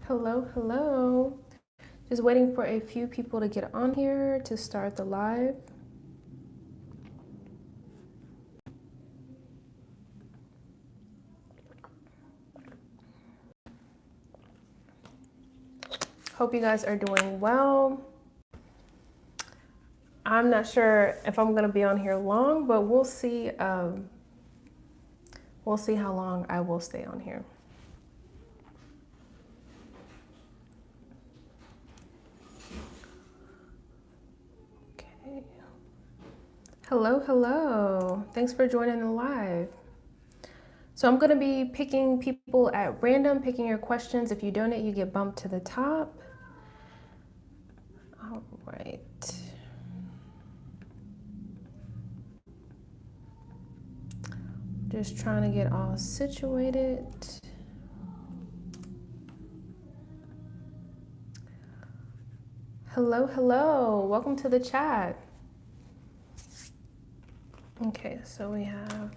Hello, hello. Just waiting for a few people to get on here to start the live. Hope you guys are doing well. I'm not sure if I'm gonna be on here long, but we'll see. We'll see how long I will stay on here. Okay. Hello, hello. Thanks for joining the live. So I'm gonna be picking people at random, picking your questions. If you donate, you get bumped to the top. All right. Just trying to get all situated. Hello, hello. Welcome to the chat. Okay, so we have...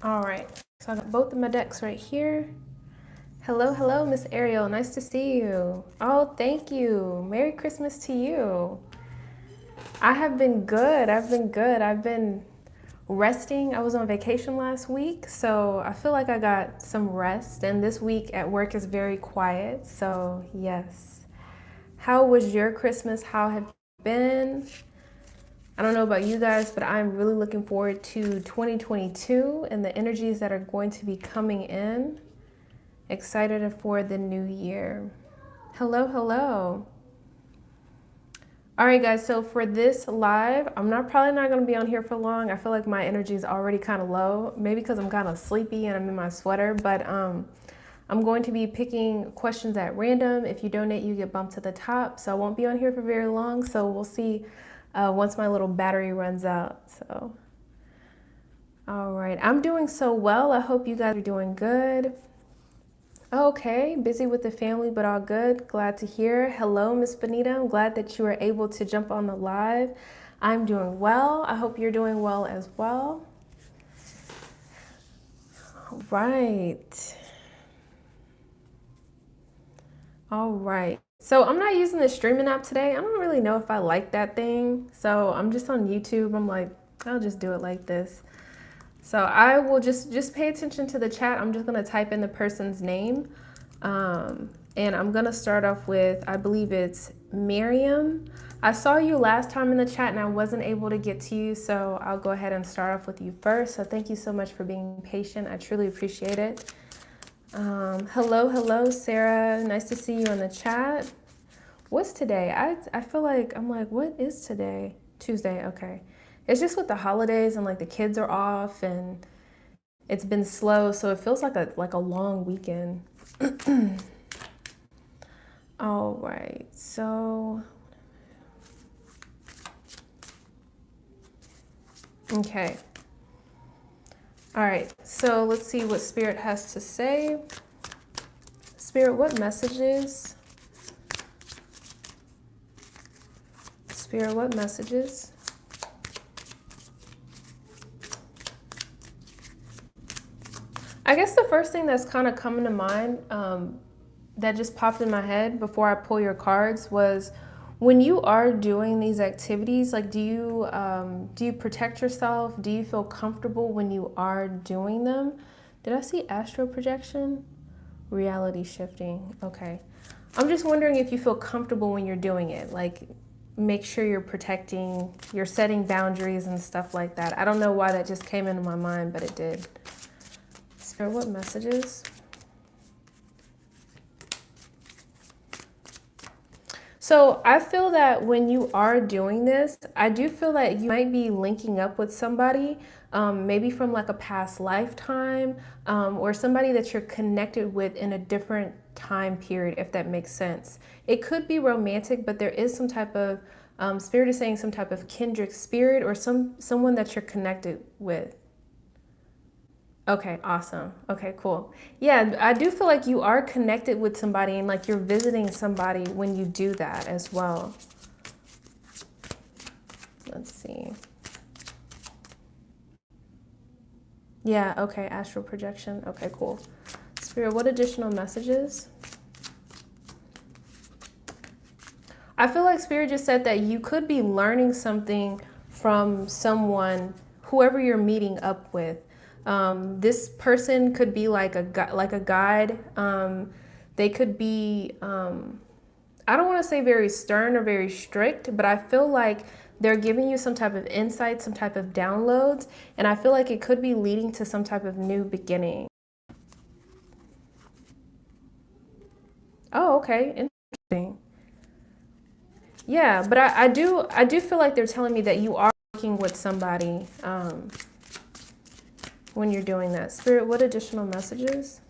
All right, so I got both of my decks right here. Hello, hello, Miss Ariel. Nice to see you. Oh, thank you. Merry Christmas to you. I have been good. I've been resting. I was on vacation last week, so I feel like I got some rest. And this week at work is very quiet, so yes. How was your Christmas? How have you been? I don't know about you guys, but I'm really looking forward to 2022 and the energies that are going to be coming in. Excited for the new year. Hello, hello. All right, guys, so for this live, I'm probably not going to be on here for long. I feel like my energy is already kind of low, maybe because I'm kind of sleepy and I'm in my sweater, but I'm going to be picking questions at random. If you donate, you get bumped to the top, so I won't be on here for very long, so we'll see once my little battery runs out. So, all right, I'm doing so well. I hope you guys are doing good. Okay, busy with the family, but all good. Glad to hear. Hello, Miss Benita. I'm glad that you were able to jump on the live. I'm doing well. I hope you're doing well as well. All right. All right. So I'm not using the streaming app today. I don't really know if I like that thing. So I'm just on YouTube. I'm like, I'll just do it like this. So I will just pay attention to the chat. I'm just going to type in the person's name. And I'm going to start off with, I believe it's Miriam. I saw you last time in the chat and I wasn't able to get to you. So I'll go ahead and start off with you first. So thank you so much for being patient. I truly appreciate it. Hello, hello, Sarah. Nice to see you in the chat. What's today? I feel like, I'm like, what is today? Tuesday, okay. It's just with the holidays and like the kids are off and it's been slow, so it feels like a long weekend. All right, so okay. All right, so let's see what Spirit has to say. Spirit, what messages? Spirit, what messages? I guess the first thing that's kind of coming to mind that just popped in my head before I pull your cards was when you are doing these activities, like do you protect yourself? Do you feel comfortable when you are doing them? Did I see astral projection? Reality shifting. Okay. I'm just wondering if you feel comfortable when you're doing it. Like make sure you're protecting, you're setting boundaries and stuff like that. I don't know why that just came into my mind, but it did. Spirit, what messages? So I feel that when you are doing this, I do feel that you might be linking up with somebody, maybe from like a past lifetime, or somebody that you're connected with in a different time period, if that makes sense. It could be romantic, but there is some type of, Spirit is saying some type of kindred spirit or someone that you're connected with. Okay, awesome. Okay, cool. Yeah, I do feel like you are connected with somebody and like you're visiting somebody when you do that as well. Let's see. Yeah, okay, astral projection. Okay, cool. Spirit, what additional messages? I feel like Spirit just said that you could be learning something from someone, whoever you're meeting up with. This person could be like a guide. They could be, I don't want to say very stern or very strict, but I feel like they're giving you some type of insight, some type of downloads, and I feel like it could be leading to some type of new beginning. Oh, okay, interesting. Yeah, but I do feel like they're telling me that you are working with somebody when you're doing that. Spirit, what additional messages?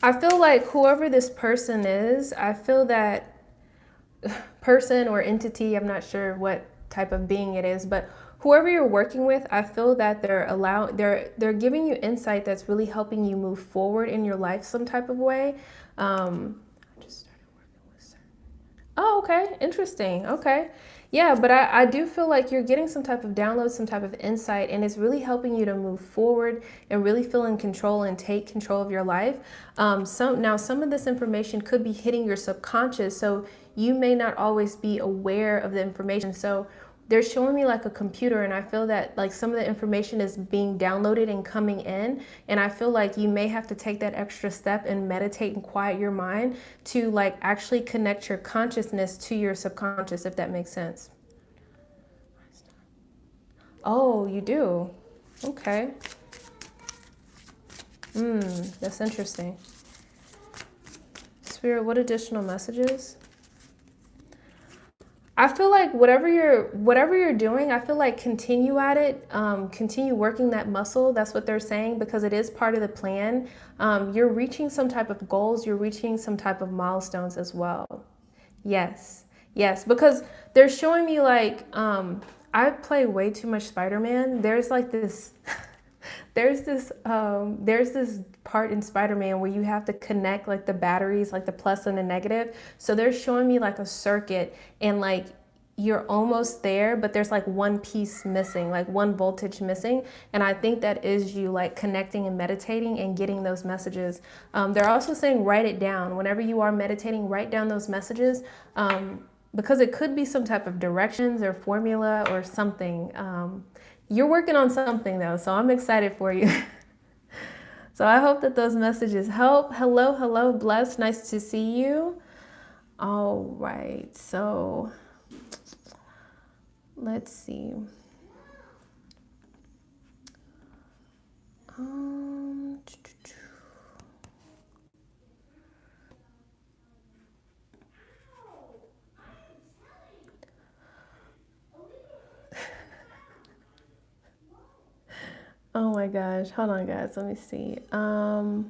I feel like whoever this person is, I feel that person or entity, I'm not sure what type of being it is, but whoever you're working with, I feel that they're giving you insight that's really helping you move forward in your life some type of way. I just started working with certain. Oh, okay, interesting. Okay. Yeah, but I do feel like you're getting some type of download, some type of insight, and it's really helping you to move forward and really feel in control and take control of your life. Some of this information could be hitting your subconscious, so you may not always be aware of the information. So they're showing me like a computer, and I feel that like some of the information is being downloaded and coming in, and I feel like you may have to take that extra step and meditate and quiet your mind to like actually connect your consciousness to your subconscious, if that makes sense. Oh, you do? Okay. That's interesting. Spirit, what additional messages? I feel like whatever you're doing, I feel like continue at it, continue working that muscle. That's what they're saying, because it is part of the plan. You're reaching some type of goals. You're reaching some type of milestones as well. Yes, yes, because they're showing me like I play way too much Spider-Man. There's like this. There's this part in Spider-Man where you have to connect like the batteries, like the plus and the negative. So they're showing me like a circuit, and like you're almost there, but there's like one piece missing, like one voltage missing. And I think that is you like connecting and meditating and getting those messages. They're also saying write it down. Whenever you are meditating, write down those messages. Because it could be some type of directions or formula or something. You're working on something though, so I'm excited for you. So I hope that those messages help. Hello, hello, blessed. Nice to see you. All right, so let's see. Oh my gosh, hold on guys, let me see. All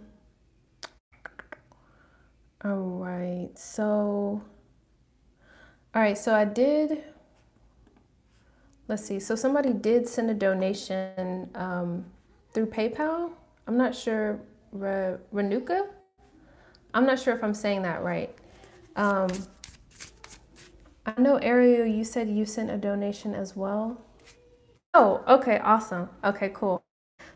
right, so I did, let's see, so somebody did send a donation through PayPal. I'm not sure, Renuka? I'm not sure if I'm saying that right. I know, Ariel, you said you sent a donation as well. Oh, okay, awesome. Okay, cool.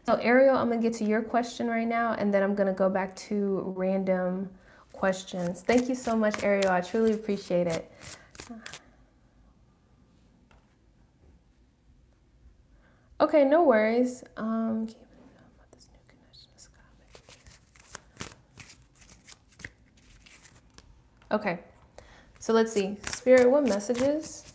So Ariel, I'm gonna get to your question right now, and then I'm gonna go back to random questions. Thank you so much, Ariel. I truly appreciate it. Okay, no worries. Okay, so let's see. Spirit, what messages?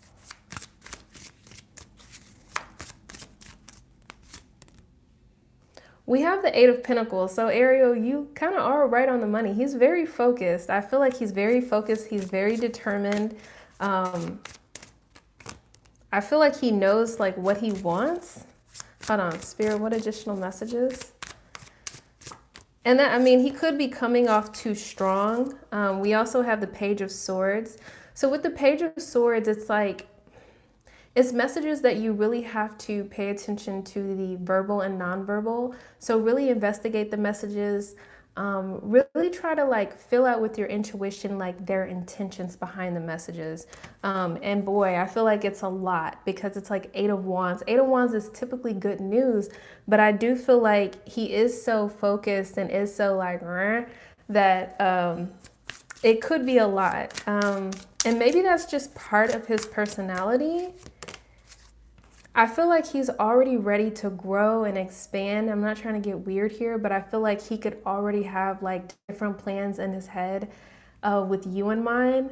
We have the Eight of Pentacles. So Ariel, you kind of are right on the money. He's very focused. I feel like he's very focused. He's very determined. I feel like he knows like what he wants. Hold on, Spirit, what additional messages? And that, I mean, he could be coming off too strong. We also have the Page of Swords. So with the Page of Swords, it's like, it's messages that you really have to pay attention to the verbal and nonverbal. So really investigate the messages. Really try to like fill out with your intuition like their intentions behind the messages. And boy, I feel like it's a lot because it's like Eight of Wands. Eight of Wands is typically good news, but I do feel like he is so focused and is so like that it could be a lot. And maybe that's just part of his personality. I feel like he's already ready to grow and expand. I'm not trying to get weird here, but I feel like he could already have like different plans in his head with you in mind.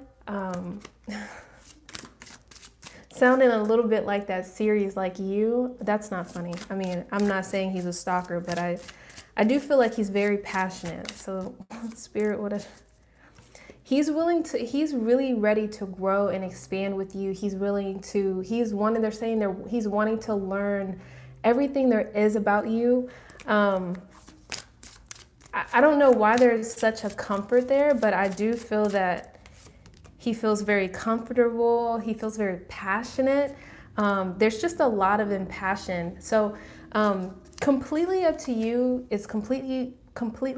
Sounding a little bit like that series, Like You. That's not funny. I mean, I'm not saying he's a stalker, but I do feel like he's very passionate. So Spirit, he's really ready to grow and expand with you. He's wanting to learn everything there is about you. I don't know why there's such a comfort there, but I do feel that he feels very comfortable. He feels very passionate. There's just a lot of impassion. So completely up to you. It's completely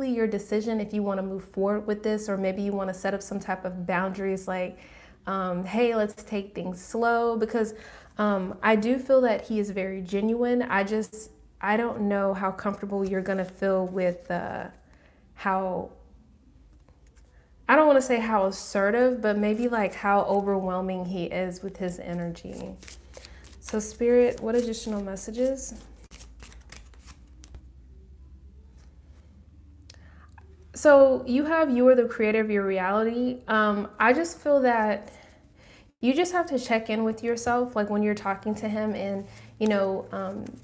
your decision if you want to move forward with this, or maybe you want to set up some type of boundaries like, hey, let's take things slow, because I do feel that he is very genuine. I don't know how comfortable you're going to feel with how, I don't want to say how assertive, but maybe like how overwhelming he is with his energy. So Spirit, what additional messages? So you are the creator of your reality. I just feel that you just have to check in with yourself, like when you're talking to him, and,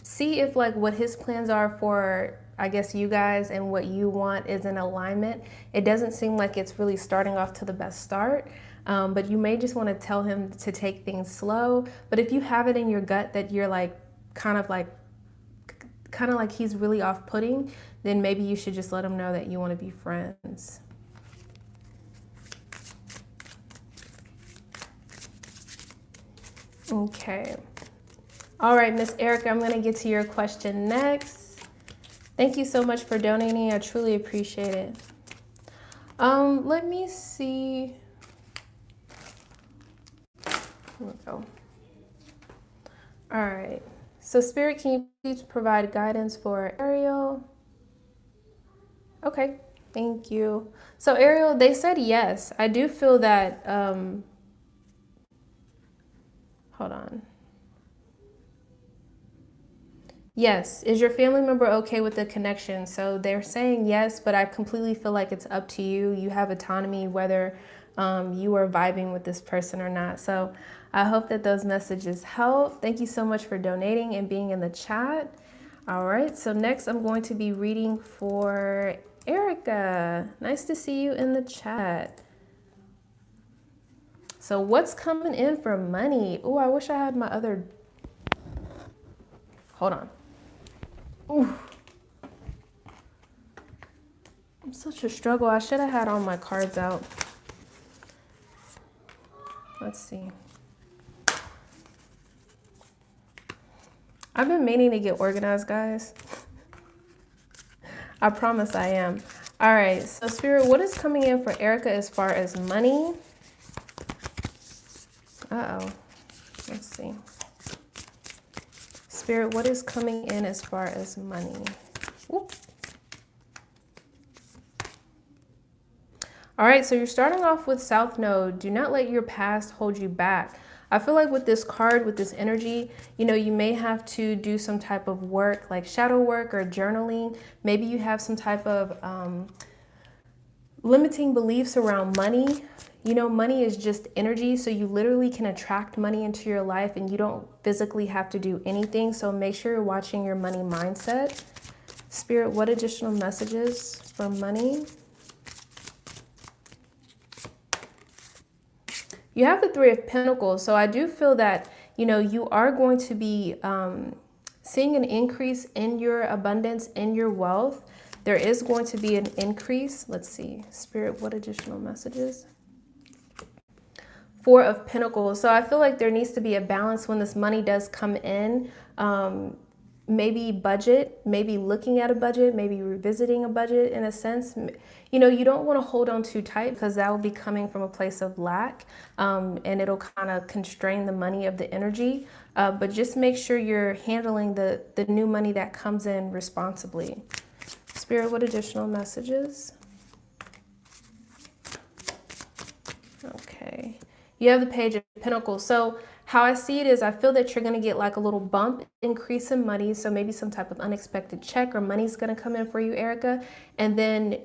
see if like what his plans are for, I guess, you guys, and what you want is in alignment. It doesn't seem like it's really starting off to the best start, but you may just want to tell him to take things slow. But if you have it in your gut that you're like, kind of like he's really off-putting, then maybe you should just let him know that you want to be friends. Okay. All right, Miss Erica, I'm going to get to your question next. Thank you so much for donating. I truly appreciate it. Let me see. Here we go. All right. So Spirit, can you please provide guidance for Ariel? Okay, thank you. So Ariel, they said yes. I do feel that, hold on. Yes. Is your family member okay with the connection? So they're saying yes, but I completely feel like it's up to you. You have autonomy whether you are vibing with this person or not. So I hope that those messages help. Thank you so much for donating and being in the chat. All right, so next I'm going to be reading for Erica. Nice to see you in the chat. So what's coming in for money? Oh, I wish I had my other... Hold on. Ooh. I'm such a struggle. I should have had all my cards out. Let's see. I've been meaning to get organized, guys. I promise I am. All right, so Spirit, what is coming in for Erica as far as money? Uh-oh. Let's see. Spirit, what is coming in as far as money? Whoop. All right, so you're starting off with South Node. Do not let your past hold you back. I feel like with this card, with this energy, you may have to do some type of work, like shadow work or journaling. Maybe you have some type of limiting beliefs around money. Money is just energy, so you literally can attract money into your life and you don't physically have to do anything. So make sure you're watching your money mindset. Spirit, what additional messages for money? You have the Three of Pentacles, so I do feel that, you are going to be seeing an increase in your abundance, in your wealth. There is going to be an increase. Let's see. Spirit, what additional messages? Four of Pentacles. So I feel like there needs to be a balance when this money does come in. maybe budget, maybe looking at a budget, maybe revisiting a budget in a sense. You know, you don't want to hold on too tight because that will be coming from a place of lack, and it'll kind of constrain the money of the energy. But just make sure you're handling the new money that comes in responsibly. Spirit, what additional messages? Okay. You have the Page of Pentacles. So how I see it is I feel that you're going to get like a little bump increase in money. So maybe some type of unexpected check or money's going to come in for you, Erica. And then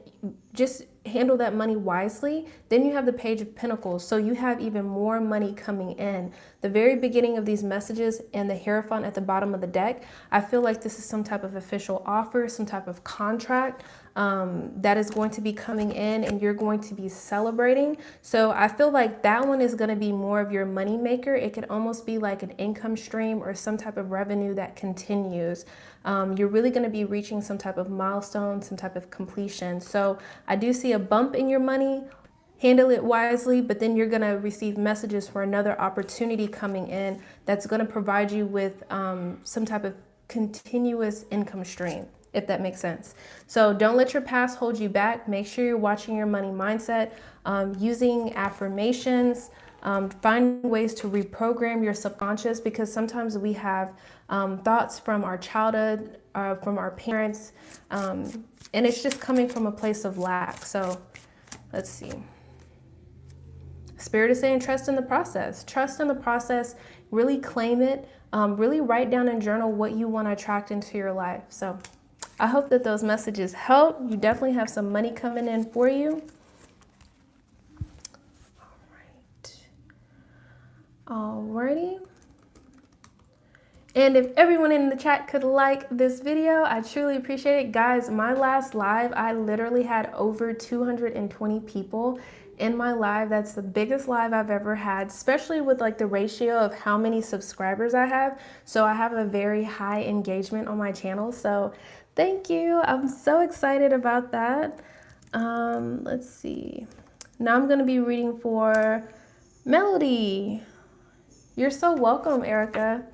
just handle that money wisely. Then you have the Page of Pentacles. So you have even more money coming in. The very beginning of these messages and the Hierophant at the bottom of the deck, I feel like this is some type of official offer, some type of contract that is going to be coming in and you're going to be celebrating. So I feel like that one is going to be more of your money maker. It could almost be like an income stream or some type of revenue that continues. You're really going to be reaching some type of milestone, some type of completion. So I do see a bump in your money. Handle it wisely, but then you're going to receive messages for another opportunity coming in that's going to provide you with some type of continuous income stream, if that makes sense. So don't let your past hold you back. Make sure you're watching your money mindset, using affirmations, finding ways to reprogram your subconscious, because sometimes we have thoughts from our childhood, from our parents, and it's just coming from a place of lack. So let's see. Spirit is saying trust in the process. Trust in the process. Really claim it. Really write down and journal what you want to attract into your life. So I hope that those messages help. You definitely have some money coming in for you. Alrighty. And if everyone in the chat could like this video, I truly appreciate it. Guys, my last live, I literally had over 220 people in my live. That's the biggest live I've ever had, especially with like the ratio of how many subscribers I have. So I have a very high engagement on my channel. So thank you. I'm so excited about that. Let's see. Now I'm going to be reading for Melody. You're so welcome, Erica.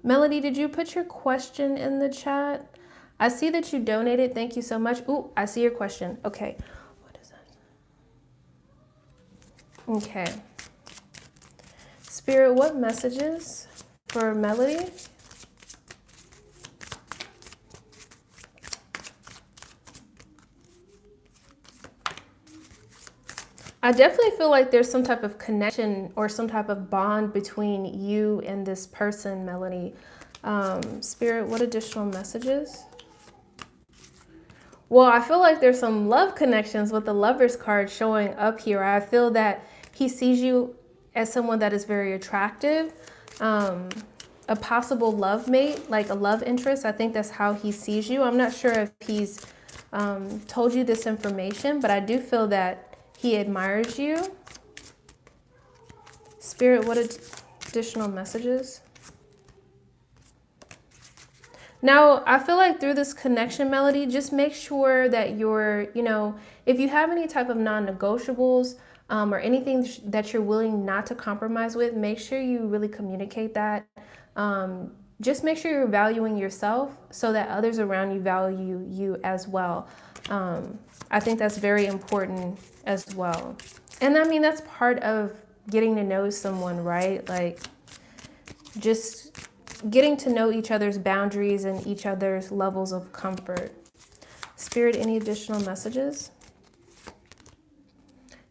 Melody, did you put your question in the chat? I see that you donated. Thank you so much. Ooh, I see your question. Okay. What is that? Okay. Spirit, what messages for Melody? I definitely feel like there's some type of connection or some type of bond between you and this person, Melody. Spirit, what additional messages? Well, I feel like there's some love connections with the Lovers card showing up here. I feel that he sees you as someone that is very attractive, a possible love mate, like a love interest. I think that's how he sees you. I'm not sure if he's told you this information, but I do feel that he admires you. Spirit, what additional messages? Now, I feel like through this connection, Melody, just make sure that you're, if you have any type of non-negotiables or anything that you're willing not to compromise with, make sure you really communicate that. Just make sure you're valuing yourself so that others around you value you as well. I think that's very important as well. And I mean, that's part of getting to know someone, right? Like just getting to know each other's boundaries and each other's levels of comfort. Spirit, any additional messages?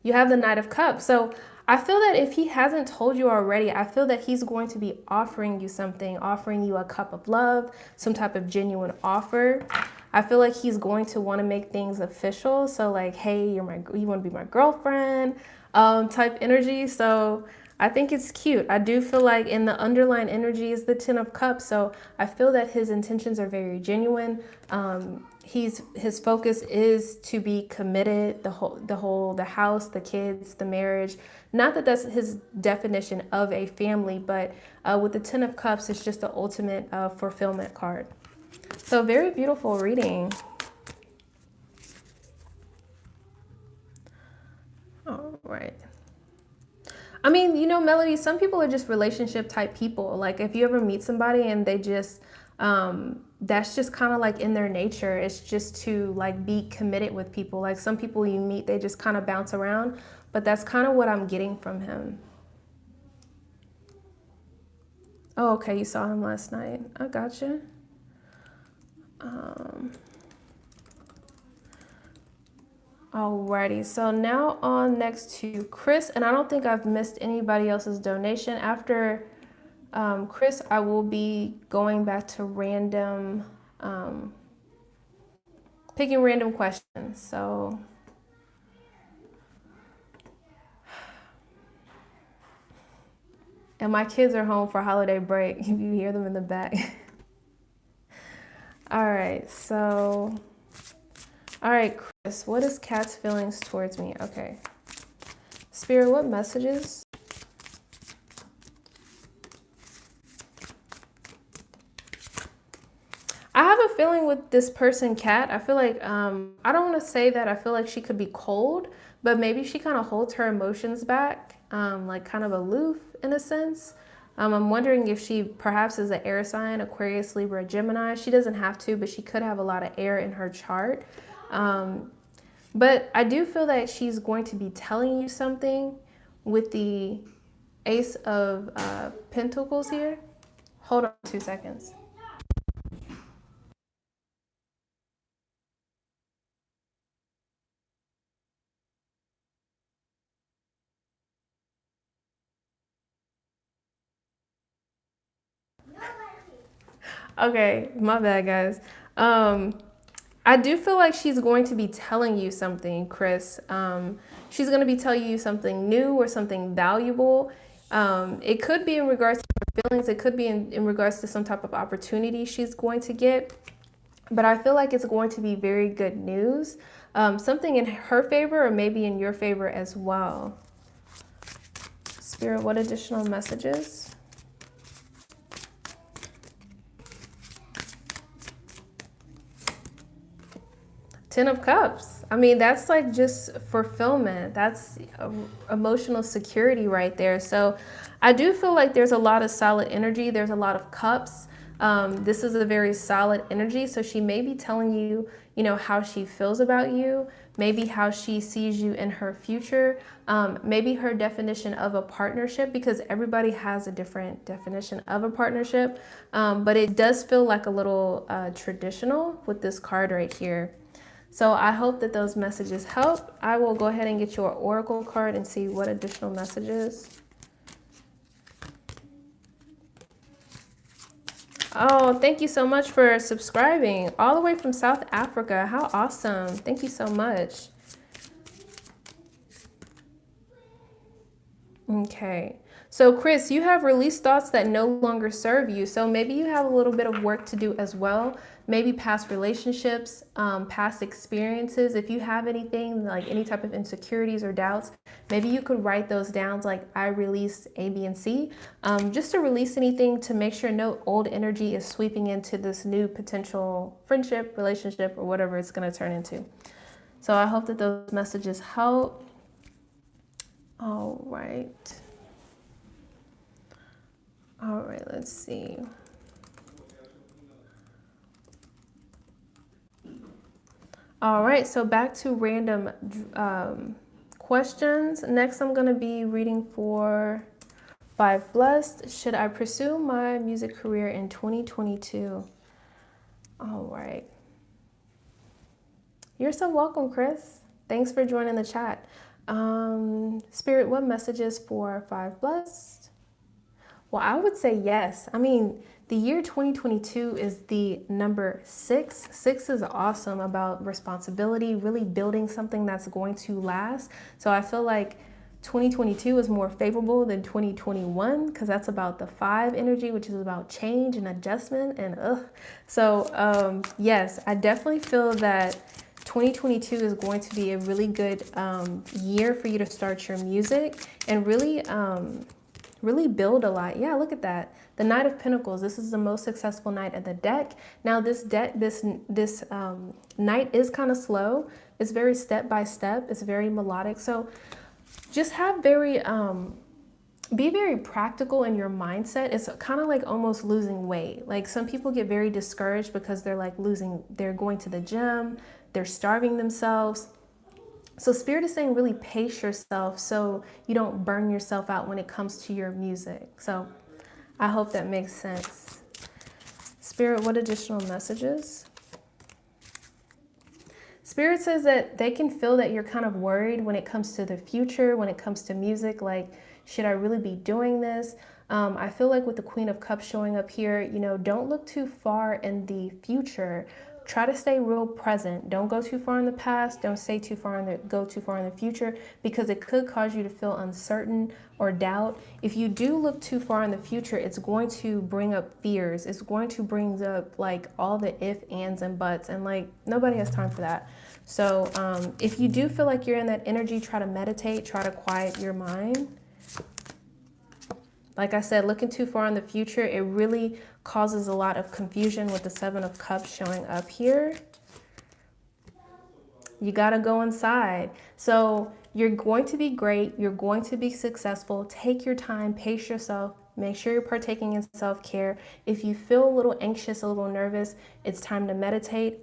You have the Knight of Cups. So I feel that if he hasn't told you already, I feel that he's going to be offering you something, offering you a cup of love, some type of genuine offer. I feel like he's going to want to make things official. So like, hey, you want to be my girlfriend, type energy. So I think it's cute. I do feel like in the underlying energy is the Ten of Cups. So I feel that his intentions are very genuine. His focus is to be committed, the house, the kids, the marriage. Not that that's his definition of a family, but with the Ten of Cups, it's just the ultimate fulfillment card. So very beautiful reading. All right. I mean, you know, Melody, some people are just relationship type people. Like if you ever meet somebody and they just, that's just kind of like in their nature. It's just to like be committed with people. Like some people you meet, they just kind of bounce around, but that's kind of what I'm getting from him. Oh, okay. You saw him last night. I gotcha. Alrighty, so now on next to Chris, and I don't think I've missed anybody else's donation. After Chris, I will be going back to random, picking random questions. So, and my kids are home for holiday break. If you hear them in the back. All right, so, all right, Chris, what is Kat's feelings towards me? Okay. Spirit, what messages? I have a feeling with this person, Kat. I feel like, I don't want to say that I feel like she could be cold, but maybe she kind of holds her emotions back, like kind of aloof in a sense. I'm wondering if she perhaps is an air sign, Aquarius, Libra, Gemini. She doesn't have to, but she could have a lot of air in her chart. But I do feel that she's going to be telling you something with the Ace of Pentacles here. Hold on 2 seconds. Okay, my bad, guys. I do feel like she's going to be telling you something, Chris. She's going to be telling you something new or something valuable. It could be in regards to her feelings. It could be in regards to some type of opportunity she's going to get. But I feel like it's going to be very good news. Something in her favor or maybe in your favor as well. Spirit, what additional messages? Ten of Cups. I mean, that's like just fulfillment. That's emotional security right there. So I do feel like there's a lot of solid energy. There's a lot of cups. This is a very solid energy. So she may be telling you, you know, how she feels about you, maybe how she sees you in her future, maybe her definition of a partnership, because everybody has a different definition of a partnership. But it does feel like a little traditional with this card right here. So I hope that those messages help. I will go ahead and get your oracle card and see what additional messages. Oh, thank you so much for subscribing all the way from South Africa. How awesome. Thank you so much. Okay. So Chris, you have released thoughts that no longer serve you. So maybe you have a little bit of work to do as well. Maybe past relationships, past experiences. If you have anything like any type of insecurities or doubts, maybe you could write those down like I released A, B, and C. Just to release anything to make sure no old energy is sweeping into this new potential friendship, relationship, or whatever it's going to turn into. So I hope that those messages help. All right. All right, let's see. All right, so back to random questions. Next, I'm going to be reading for 5 Blessed. Should I pursue my music career in 2022? All right. You're so welcome, Chris. Thanks for joining the chat. Spirit, what messages for 5 Blessed? Well, I would say yes. I mean, the year 2022 is the number 6. 6 is awesome about responsibility, really building something that's going to last. So I feel like 2022 is more favorable than 2021 because that's about the 5 energy, which is about change and adjustment and So yes, I definitely feel that 2022 is going to be a really good year for you to start your music and really build a lot. Yeah, look at that. The Knight of Pentacles. This is the most successful knight at the deck. Now this knight is kind of slow. It's very step by step. It's very melodic. So just have very be very practical in your mindset. It's kind of like almost losing weight. Like some people get very discouraged because they're like they're going to the gym, they're starving themselves. So Spirit is saying really pace yourself so you don't burn yourself out when it comes to your music. So I hope that makes sense. Spirit, what additional messages? Spirit says that they can feel that you're kind of worried when it comes to the future, when it comes to music, like, should I really be doing this? I feel like with the Queen of Cups showing up here, you know, don't look too far in the future. Try to stay real present. Don't go too far in the past. Don't stay too far go too far in the future, because it could cause you to feel uncertain or doubt. If you do look too far in the future, it's going to bring up fears. It's going to bring up like all the if, ands, and buts, and like nobody has time for that. So if you do feel like you're in that energy, try to meditate, try to quiet your mind. Like I said, looking too far in the future, it really causes a lot of confusion with the Seven of Cups showing up here. You got to go inside. So you're going to be great. You're going to be successful. Take your time, pace yourself. Make sure you're partaking in self-care. If you feel a little anxious, a little nervous, it's time to meditate.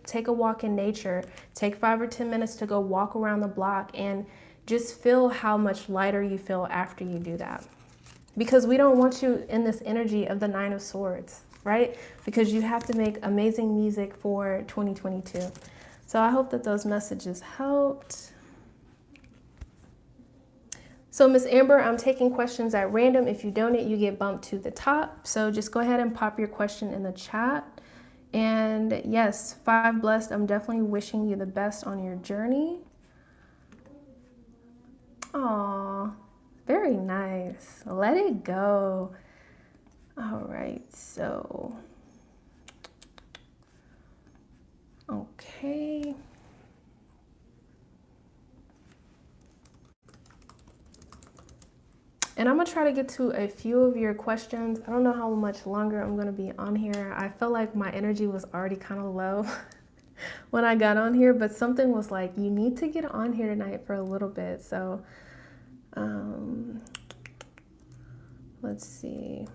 Take a walk in nature. Take 5 or 10 minutes to go walk around the block and just feel how much lighter you feel after you do that. Because we don't want you in this energy of the 9 of Swords, right? Because you have to make amazing music for 2022. So I hope that those messages helped. So Miss Amber, I'm taking questions at random. If you donate, you get bumped to the top. So just go ahead and pop your question in the chat. And yes, 5 blessed. I'm definitely wishing you the best on your journey. Aww. Very nice. Let it go. All right, so. Okay. And I'm going to try to get to a few of your questions. I don't know how much longer I'm going to be on here. I felt like my energy was already kind of low when I got on here, but something was like, you need to get on here tonight for a little bit. So let's see.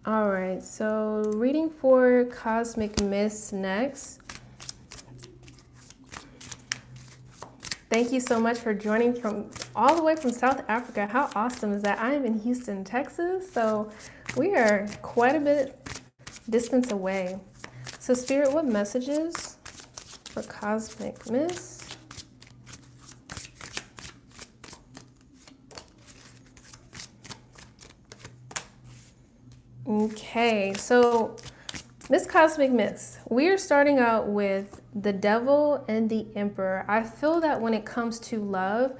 All right, so reading for Cosmic Miss next. Thank you so much for joining from all the way from South Africa. How awesome is that? I am in Houston, Texas, so we are quite a bit distance away. So Spirit, what messages for Cosmic Miss? Okay, so Miss Cosmic Miss, we are starting out with the Devil and the Emperor. I feel that when it comes to love,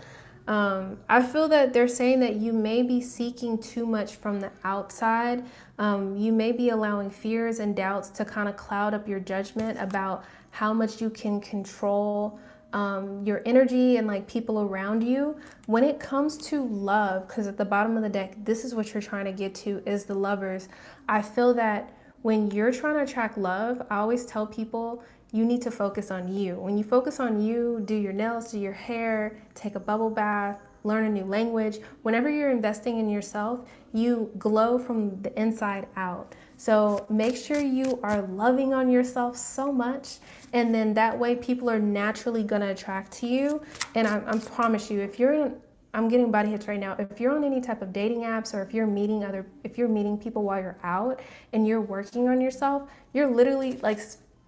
I feel that they're saying that you may be seeking too much from the outside. You may be allowing fears and doubts to kind of cloud up your judgment about how much you can control your energy and like people around you. When it comes to love, because at the bottom of the deck, this is what you're trying to get to, is the Lovers. I feel that when you're trying to attract love, I always tell people you need to focus on you. When you focus on you, do your nails, do your hair, take a bubble bath, learn a new language. Whenever you're investing in yourself, you glow from the inside out. So make sure you are loving on yourself so much, and then that way people are naturally gonna attract to you. And I promise you, if you're in, I'm getting body hits right now. If you're on any type of dating apps, or if you're meeting people while you're out and you're working on yourself, you're literally like,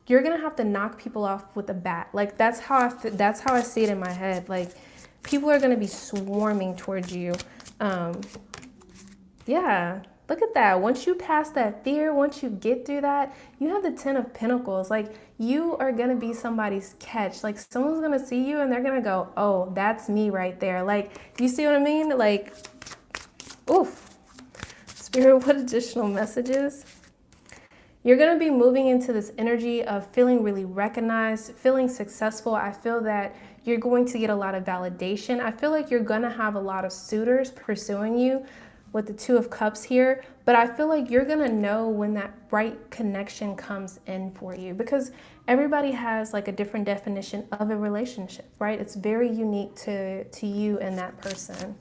you're gonna have to knock people off with a bat. Like that's how I see it in my head. Like people are gonna be swarming towards you. Yeah, look at that. Once you pass that fear, once you get through that, you have the 10 of Pentacles. Like you are gonna be somebody's catch. Like someone's gonna see you and they're gonna go, oh, that's me right there. Like, you see what I mean? Like, oof. Spirit, what additional messages? You're going to be moving into this energy of feeling really recognized, feeling successful. I feel that you're going to get a lot of validation. I feel like you're going to have a lot of suitors pursuing you. with the Two of Cups here, but I feel like you're gonna know when that right connection comes in for you, because everybody has like a different definition of a relationship, right? It's very unique to you and that person.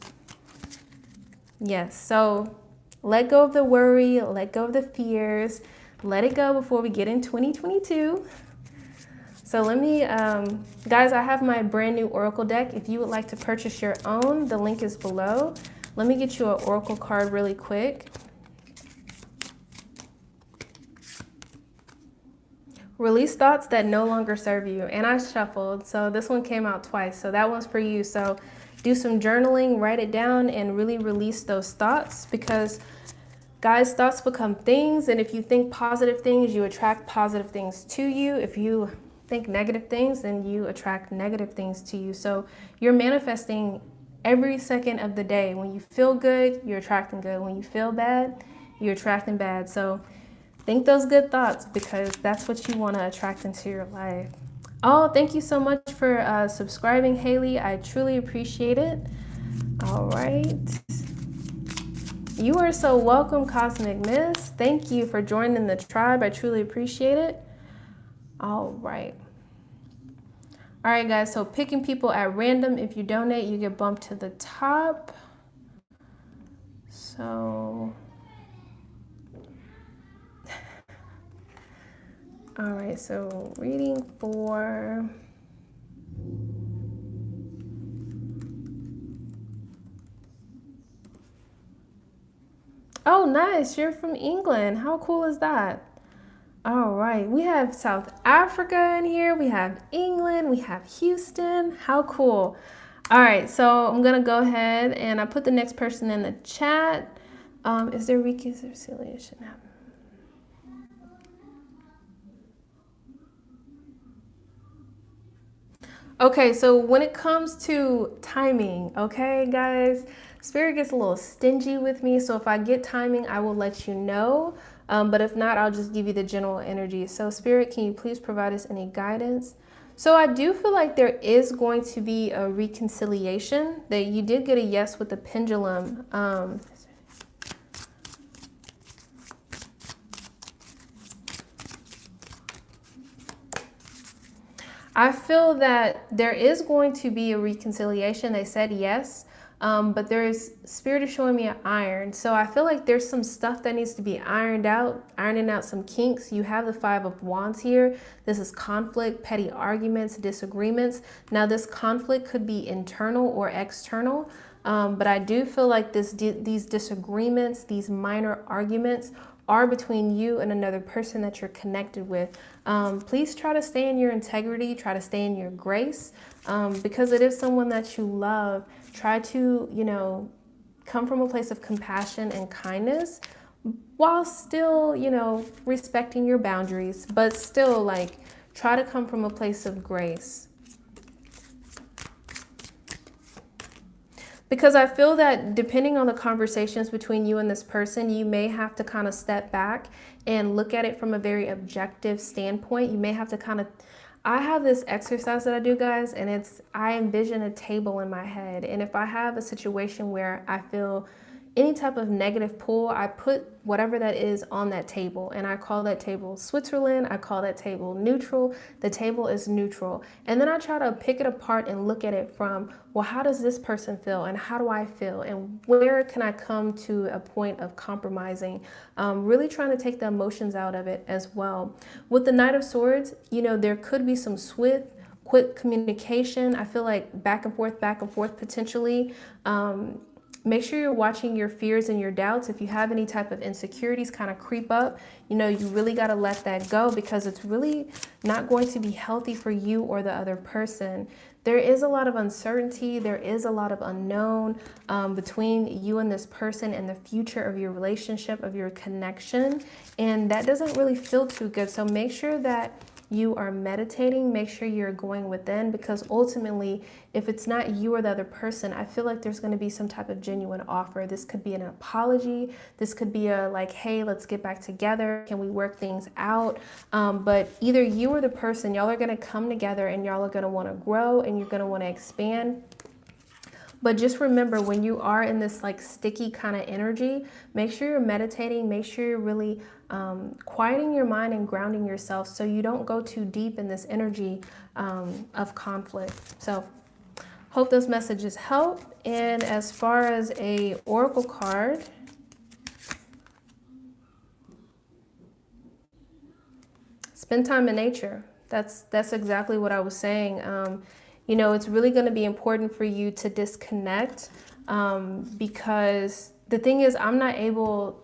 Yes, so let go of the worry, let go of the fears, let it go before we get in 2022. So let me, guys, I have my brand new Oracle deck. If you would like to purchase your own, the link is below. Let me get you an Oracle card really quick. Release thoughts that no longer serve you. And I shuffled, so this one came out twice. So that one's for you. So do some journaling, write it down, and really release those thoughts, because guys, thoughts become things. And if you think positive things, you attract positive things to you. If you think negative things, then you attract negative things to you. So you're manifesting every second of the day. When you feel good, you're attracting good. When you feel bad, you're attracting bad. So think those good thoughts, because that's what you want to attract into your life. Oh, thank you so much for subscribing, Haley. I truly appreciate it. All right. You are so welcome, Cosmic Miss. Thank you for joining the tribe. I truly appreciate it. All right. All right, guys. So picking people at random. If you donate, you get bumped to the top. So, all right. So reading for... Oh, nice. You're from England. How cool is that? All right. We have South Africa in here. We have England. We have Houston. How cool. All right. So I'm going to go ahead and I put the next person in the chat. Is there reconciliation happening? Okay, so when it comes to timing, okay, guys, Spirit gets a little stingy with me. So if I get timing, I will let you know. But if not, I'll just give you the general energy. So Spirit, can you please provide us any guidance? So I do feel like there is going to be a reconciliation. That you did get a yes with the pendulum. I feel that there is going to be a reconciliation. They said yes, but there's Spirit is showing me an iron. So I feel like there's some stuff that needs to be ironed out, ironing out some kinks. You have the Five of Wands here. This is conflict, petty arguments, disagreements. Now this conflict could be internal or external, but I do feel like these disagreements, these minor arguments, are between you and another person that you're connected with. Please try to stay in your integrity, try to stay in your grace, because it is someone that you love. Try to, you know, come from a place of compassion and kindness while still, you know, respecting your boundaries, but still like try to come from a place of grace. Because I feel that depending on the conversations between you and this person, you may have to kind of step back and look at it from a very objective standpoint. You may have to kind of, I have this exercise that I do, guys, and I envision a table in my head. And if I have a situation where I feel any type of negative pull, I put whatever that is on that table, and I call that table Switzerland. I call that table neutral. The table is neutral. And then I try to pick it apart and look at it from, well, how does this person feel and how do I feel and where can I come to a point of compromising? Really trying to take the emotions out of it as well. With the Knight of Swords, you know, there could be some quick communication. I feel like back and forth potentially. Make sure you're watching your fears and your doubts. If you have any type of insecurities kind of creep up, you know, you really got to let that go, because it's really not going to be healthy for you or the other person. There is a lot of uncertainty. There is a lot of unknown between you and this person and the future of your relationship, of your connection. And that doesn't really feel too good. So make sure that you are meditating, make sure you're going within, because ultimately, if it's not you or the other person, I feel like there's going to be some type of genuine offer. This could be an apology. This could be a like, hey, let's get back together. Can we work things out? But either you or the person, y'all are going to come together and y'all are going to want to grow and you're going to want to expand. But just remember, when you are in this like sticky kind of energy, make sure you're meditating, make sure you're really quieting your mind and grounding yourself so you don't go too deep in this energy of conflict. So hope those messages help. And as far as a oracle card, spend time in nature. That's exactly what I was saying. You know, it's really going to be important for you to disconnect because the thing is, I'm not able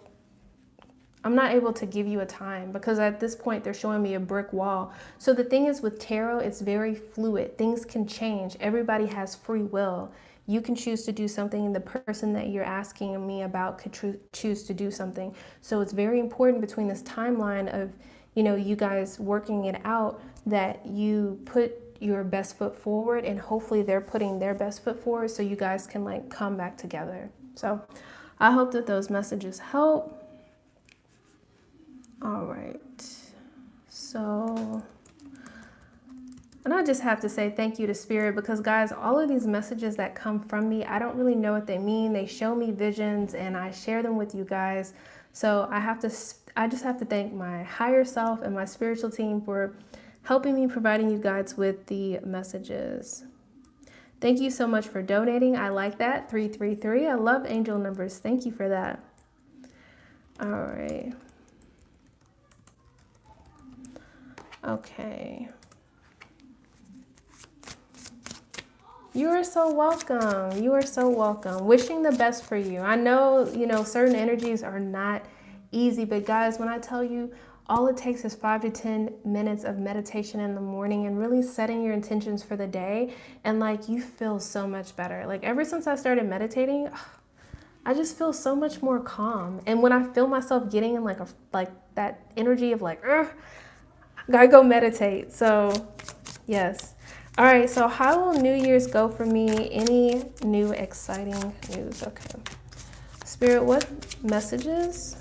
to give you a time because at this point they're showing me a brick wall. So the thing is with tarot, it's very fluid. Things can change. Everybody has free will. You can choose to do something and the person that you're asking me about could choose to do something. So it's very important between this timeline of, you know, you guys working it out that you put your best foot forward and hopefully they're putting their best foot forward so you guys can like come back together. So I hope that those messages help. All right, so, and I just have to say thank you to Spirit because guys, all of these messages that come from me, I don't really know what they mean. They show me visions and I share them with you guys. So I just have to thank my higher self and my spiritual team for helping me, providing you guys with the messages. Thank you so much for donating. I like that. 333. I love angel numbers. Thank you for that. All right. Okay. You are so welcome. You are so welcome. Wishing the best for you. I know, you know, certain energies are not easy, but guys, when I tell you, all it takes is 5 to 10 minutes of meditation in the morning and really setting your intentions for the day. And like, you feel so much better. Like ever since I started meditating, I just feel so much more calm. And when I feel myself getting in like that energy of like, gotta go meditate. So yes. All right, so how will New Year's go for me? Any new exciting news? Okay. Spirit, what messages?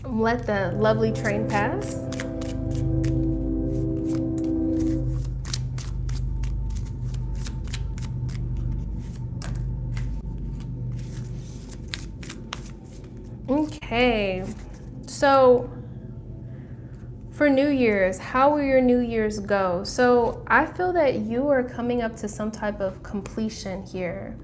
Let the lovely train pass. Okay, so for New Year's, how will your New Year's go? So I feel that you are coming up to some type of completion here,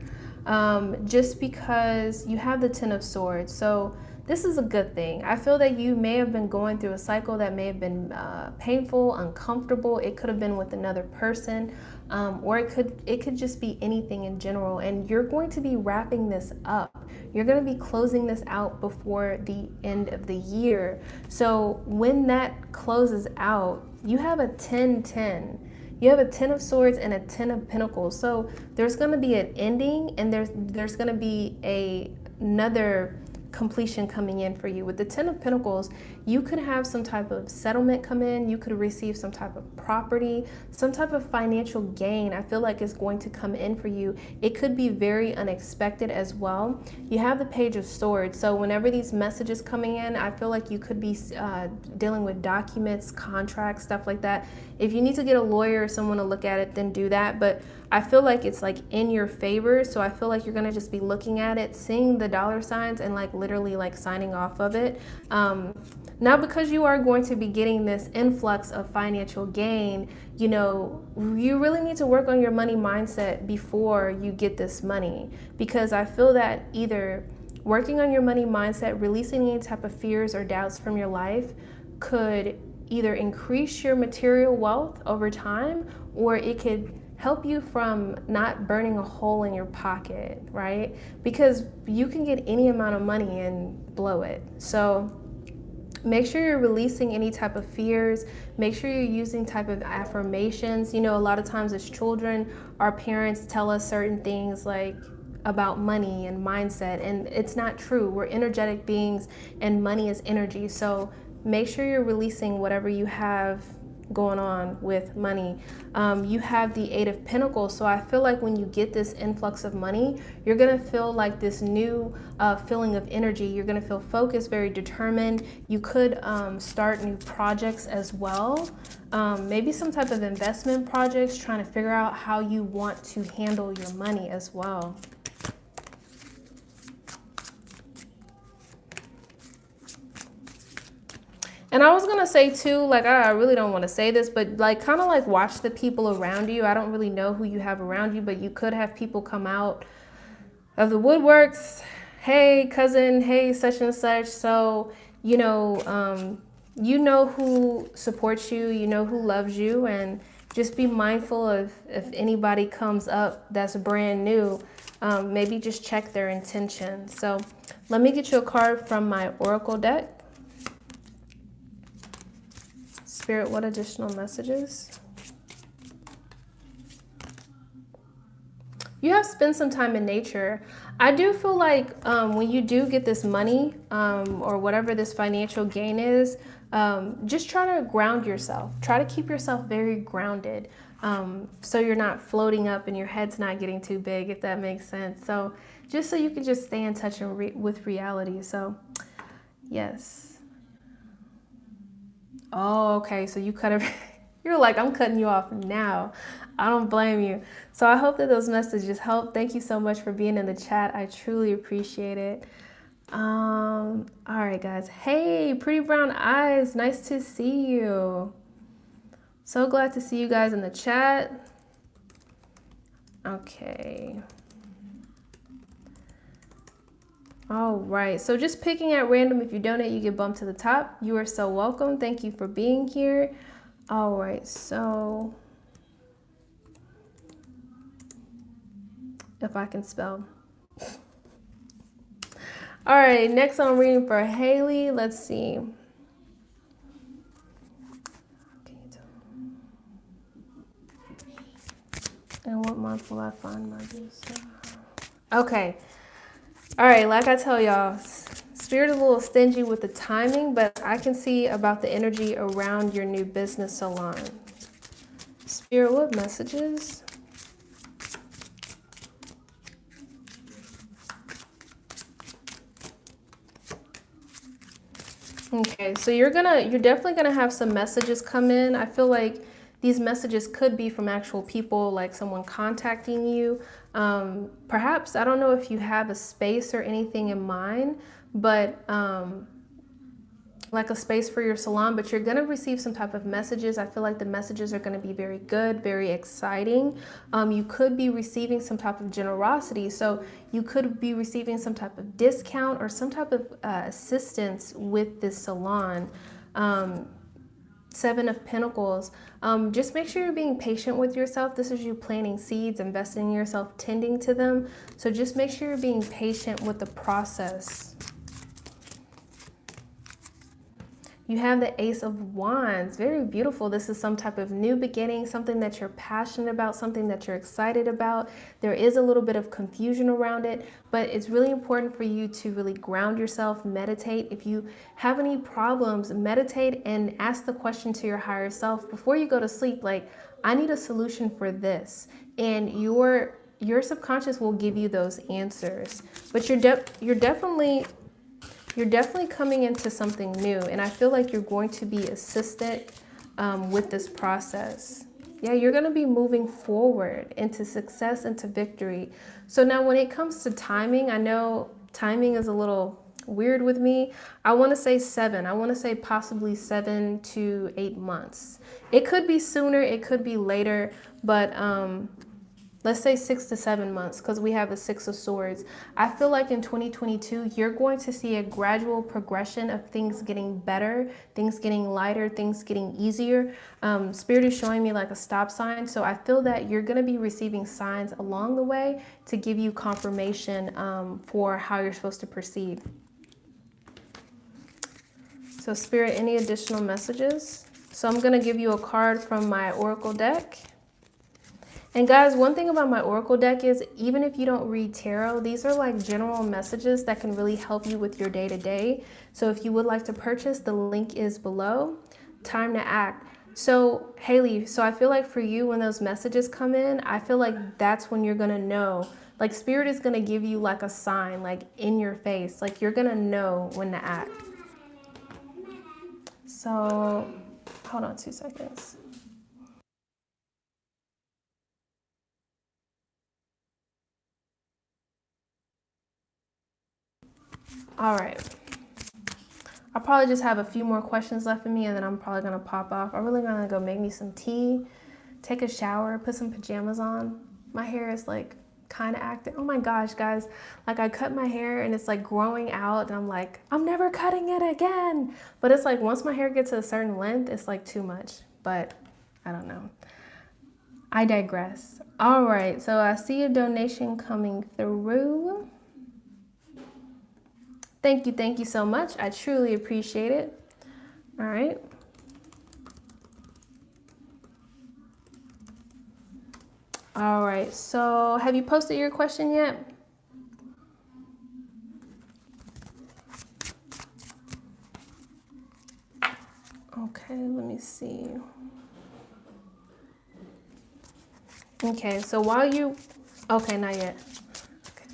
just because you have the Ten of Swords. So this is a good thing. I feel that you may have been going through a cycle that may have been painful, uncomfortable. It could have been with another person, or it could just be anything in general. And you're going to be wrapping this up. You're going to be closing this out before the end of the year. So when that closes out, you have a 10-10. You have a 10 of Swords and a 10 of Pentacles. So there's going to be an ending, and there's going to be another completion coming in for you. With the 10 of Pentacles, you could have some type of settlement come in. You could receive some type of property, some type of financial gain. I feel like it's going to come in for you. It could be very unexpected as well. You have the Page of Swords. So whenever these messages coming in, I feel like you could be dealing with documents, contracts, stuff like that. If you need to get a lawyer or someone to look at it, then do that. But I feel like it's like in your favor. So I feel like you're going to just be looking at it, seeing the dollar signs, and like literally like signing off of it. Now, because you are going to be getting this influx of financial gain, you know, you really need to work on your money mindset before you get this money, because I feel that either working on your money mindset, releasing any type of fears or doubts from your life could either increase your material wealth over time, or it could help you from not burning a hole in your pocket, right? Because you can get any amount of money and blow it. So make sure you're releasing any type of fears. Make sure you're using type of affirmations. You know, a lot of times as children, our parents tell us certain things like about money and mindset, and it's not true. We're energetic beings and money is energy. So make sure you're releasing whatever you have going on with money. You have the Eight of Pentacles. So I feel like when you get this influx of money, you're going to feel like this new feeling of energy. You're going to feel focused, very determined. You could start new projects as well. Maybe some type of investment projects, trying to figure out how you want to handle your money as well. And I was going to say too, like, I really don't want to say this, but like, kind of like watch the people around you. I don't really know who you have around you, but you could have people come out of the woodworks. Hey, cousin, hey, such and such. So, you know who supports you, you know who loves you, and just be mindful of if anybody comes up that's brand new, maybe just check their intention. So let me get you a card from my Oracle deck. Spirit, what additional messages? You have spent some time in nature. I do feel like when you do get this money or whatever this financial gain is, just try to ground yourself. Try to keep yourself very grounded so you're not floating up and your head's not getting too big, if that makes sense. So just so you can just stay in touch with reality. So yes. Oh, okay. So you cut it. You're like, I'm cutting you off now. I don't blame you. So I hope that those messages help. Thank you so much for being in the chat. I truly appreciate it. All right, guys. Hey, pretty brown eyes. Nice to see you. So glad to see you guys in the chat. Okay. All right, so just picking at random. If you donate, you get bumped to the top. You are so welcome. Thank you for being here. All right, so if I can spell. All right, next I'm reading for Haley. Let's see. And what month will I find my business? Okay. All right, like I tell y'all, Spirit is a little stingy with the timing, but I can see about the energy around your new business salon. Spirit, what messages? Okay, so you're definitely gonna have some messages come in. I feel like these messages could be from actual people, like someone contacting you. Perhaps, I don't know if you have a space or anything in mind, but like a space for your salon, but you're going to receive some type of messages. I feel like the messages are going to be very good, very exciting. You could be receiving some type of generosity. So you could be receiving some type of discount or some type of assistance with this salon. Seven of Pentacles. Just make sure you're being patient with yourself. This is you planting seeds, investing in yourself, tending to them. So just make sure you're being patient with the process. You have the Ace of Wands. Very beautiful. This is some type of new beginning, something that you're passionate about, something that you're excited about. There is a little bit of confusion around it, but it's really important for you to really ground yourself, meditate. If you have any problems, meditate and ask the question to your higher self before you go to sleep, like, I need a solution for this. And your subconscious will give you those answers. But you're definitely coming into something new, and I feel like you're going to be assisted with this process. Yeah, you're going to be moving forward into success, into victory. So now when it comes to timing, I know timing is a little weird with me. I want to say 7. I want to say possibly 7 to 8 months. It could be sooner, it could be later, but let's say 6 to 7 months, because we have a 6 of Swords. I feel like in 2022, you're going to see a gradual progression of things getting better, things getting lighter, things getting easier. Spirit is showing me like a stop sign. So I feel that you're going to be receiving signs along the way to give you confirmation for how you're supposed to proceed. So Spirit, any additional messages? So I'm going to give you a card from my Oracle deck. And guys, one thing about my Oracle deck is even if you don't read tarot, these are like general messages that can really help you with your day-to-day. So if you would like to purchase, the link is below. Time to act. So, Haley, so I feel like for you, when those messages come in, I feel like that's when you're going to know. Like, Spirit is going to give you like a sign, like in your face. Like, you're going to know when to act. So, hold on 2 seconds. All right. I'll probably just have a few more questions left in me, and then I'm probably going to pop off. I'm really going to go make me some tea, take a shower, put some pajamas on. My hair is like kind of acting. Oh my gosh, guys. Like, I cut my hair and it's like growing out, and I'm like, I'm never cutting it again. But it's like once my hair gets to a certain length, it's like too much. But I don't know. I digress. All right. So I see a donation coming through. Thank you so much. I truly appreciate it. All right. All right. So have you posted your question yet? Okay, let me see. Okay, so while you, okay, not yet. Okay.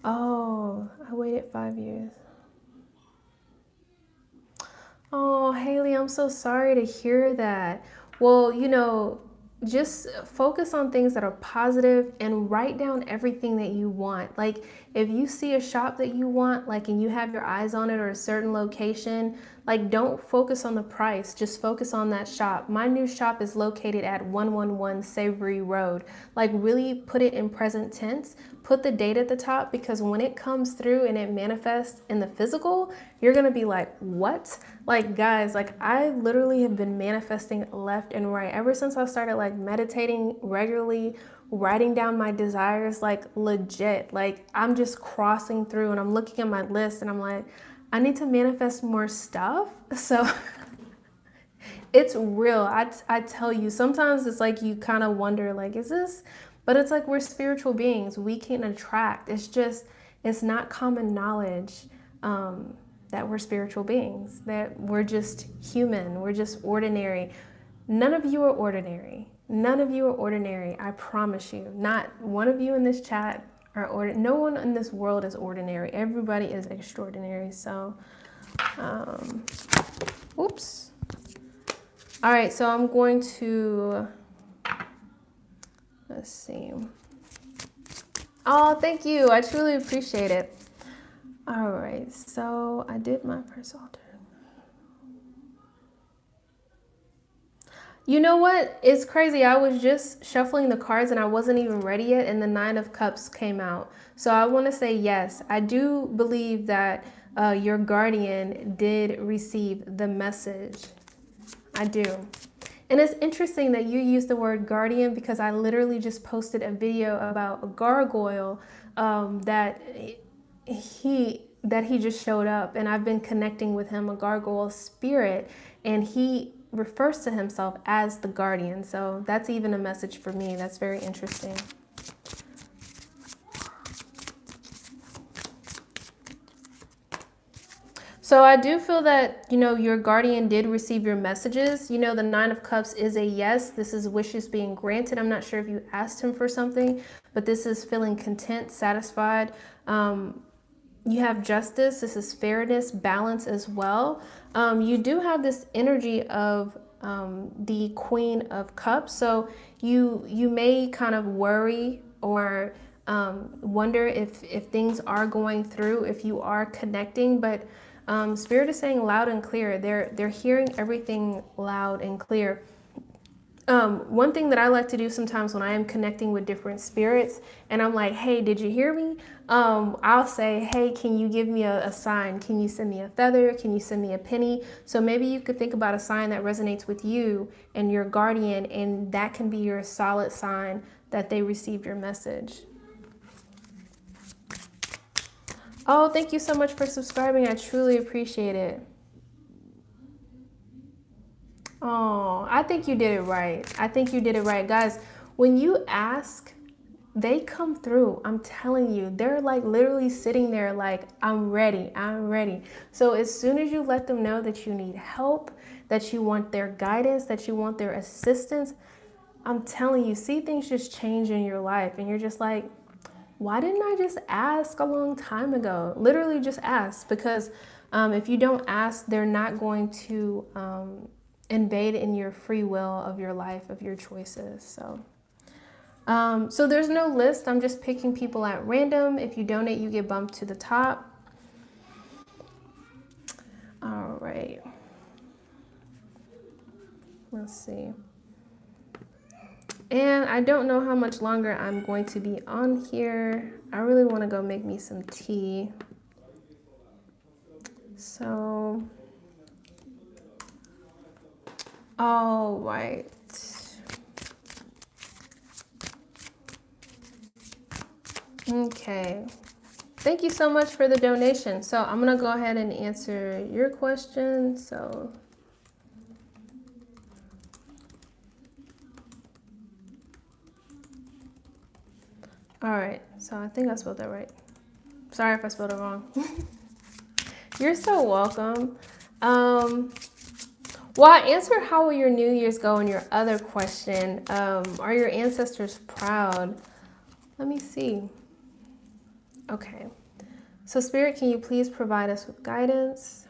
Oh, I waited 5 years. Oh, Haley, I'm so sorry to hear that. Well, just focus on things that are positive and write down everything that you want. Like, if you see a shop that you want, like, and you have your eyes on it, or a certain location, like, don't focus on the price, just focus on that shop. My new shop is located at 111 Savory Road. Like, really put it in present tense. Put the date at the top, because when it comes through and it manifests in the physical, you're gonna be like, what? Like, guys, like, I literally have been manifesting left and right ever since I started like meditating regularly, writing down my desires, like, legit. Like, I'm just crossing through and I'm looking at my list and I'm like, I need to manifest more stuff. So it's real. I tell you, sometimes it's like you kind of wonder, like, is this? But it's like, we're spiritual beings. We can attract. It's just, it's not common knowledge that we're spiritual beings, that we're just human. We're just ordinary. None of you are ordinary. None of you are ordinary. I promise you. Not one of you in this chat are ordinary. No one in this world is ordinary. Everybody is extraordinary. So, oops. All right, so I'm going to, let's see. Oh, thank you. I truly appreciate it. All right, so I did my first altar. You know what? It's crazy. I was just shuffling the cards and I wasn't even ready yet, and the Nine of Cups came out. So I want to say yes. I do believe that your guardian did receive the message. I do. And it's interesting that you use the word guardian, because I literally just posted a video about a gargoyle that he just showed up, and I've been connecting with him, a gargoyle spirit, and he refers to himself as the guardian. So that's even a message for me. That's very interesting. So I do feel that, your guardian did receive your messages. The Nine of Cups is a yes. This is wishes being granted. I'm not sure if you asked him for something, but this is feeling content, satisfied. You have justice. This is fairness, balance as well. You do have this energy of the Queen of Cups. So you may kind of worry or wonder if things are going through, if you are connecting, but Spirit is saying loud and clear. They're hearing everything loud and clear. One thing that I like to do sometimes when I am connecting with different spirits and I'm like, hey, did you hear me? I'll say, hey, can you give me a sign? Can you send me a feather? Can you send me a penny? So maybe you could think about a sign that resonates with you and your guardian, and that can be your solid sign that they received your message. Oh, thank you so much for subscribing. I truly appreciate it. Oh, I think you did it right. I think you did it right. Guys, when you ask, they come through. I'm telling you, they're like literally sitting there like, I'm ready, I'm ready. So as soon as you let them know that you need help, that you want their guidance, that you want their assistance, I'm telling you, see things just change in your life. And you're just like, why didn't I just ask a long time ago? Literally just ask, because if you don't ask, they're not going to invade in your free will of your life, of your choices. So there's no list. I'm just picking people at random. If you donate, you get bumped to the top. All right. Let's see. And I don't know how much longer I'm going to be on here. I really want to go make me some tea. So, all right. Okay. Thank you so much for the donation. So I'm going to go ahead and answer your question. So, all right. So I think I spelled that right. Sorry if I spelled it wrong. You're so welcome. Well, I answered how will your New Year's go in your other question. Are your ancestors proud? Let me see. Okay. So Spirit, can you please provide us with guidance?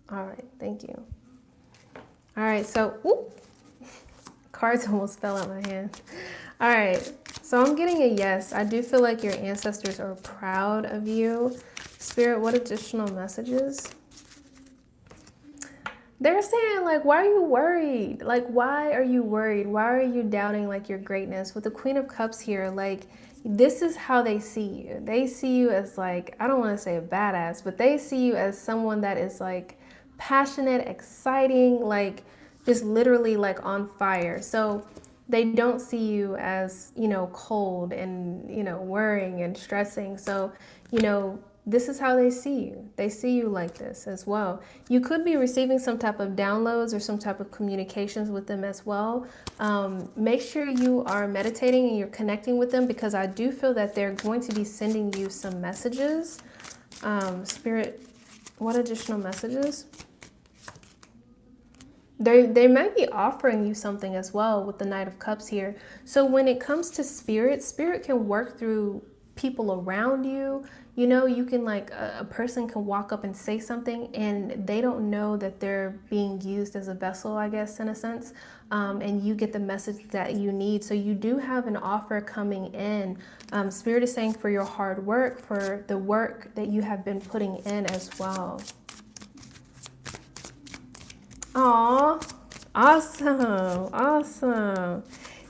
All right. Thank you. All right. So, whoop, cards almost fell out my hand. All right. So I'm getting a yes. I do feel like your ancestors are proud of you. Spirit, what additional messages? They're saying, like, why are you worried? Like, why are you worried? Why are you doubting, like, your greatness? With the Queen of Cups here, like, this is how they see you. They see you as, like, I don't want to say a badass, but they see you as someone that is, like, passionate, exciting, like, just literally, like, on fire. So they don't see you as, you know, cold and, you know, worrying and stressing. So, you know, this is how they see you. They see you like this as well. You could be receiving some type of downloads or some type of communications with them as well. Make sure you are meditating and you're connecting with them, because I do feel that they're going to be sending you some messages. Spirit, what additional messages? They might be offering you something as well with the Knight of Cups here. So when it comes to spirit, spirit can work through people around you. You know, you can, like, a person can walk up and say something and they don't know that they're being used as a vessel, I guess, in a sense. And you get the message that you need. So you do have an offer coming in. Spirit is saying for your hard work, for the work that you have been putting in as well. Aw, awesome, awesome.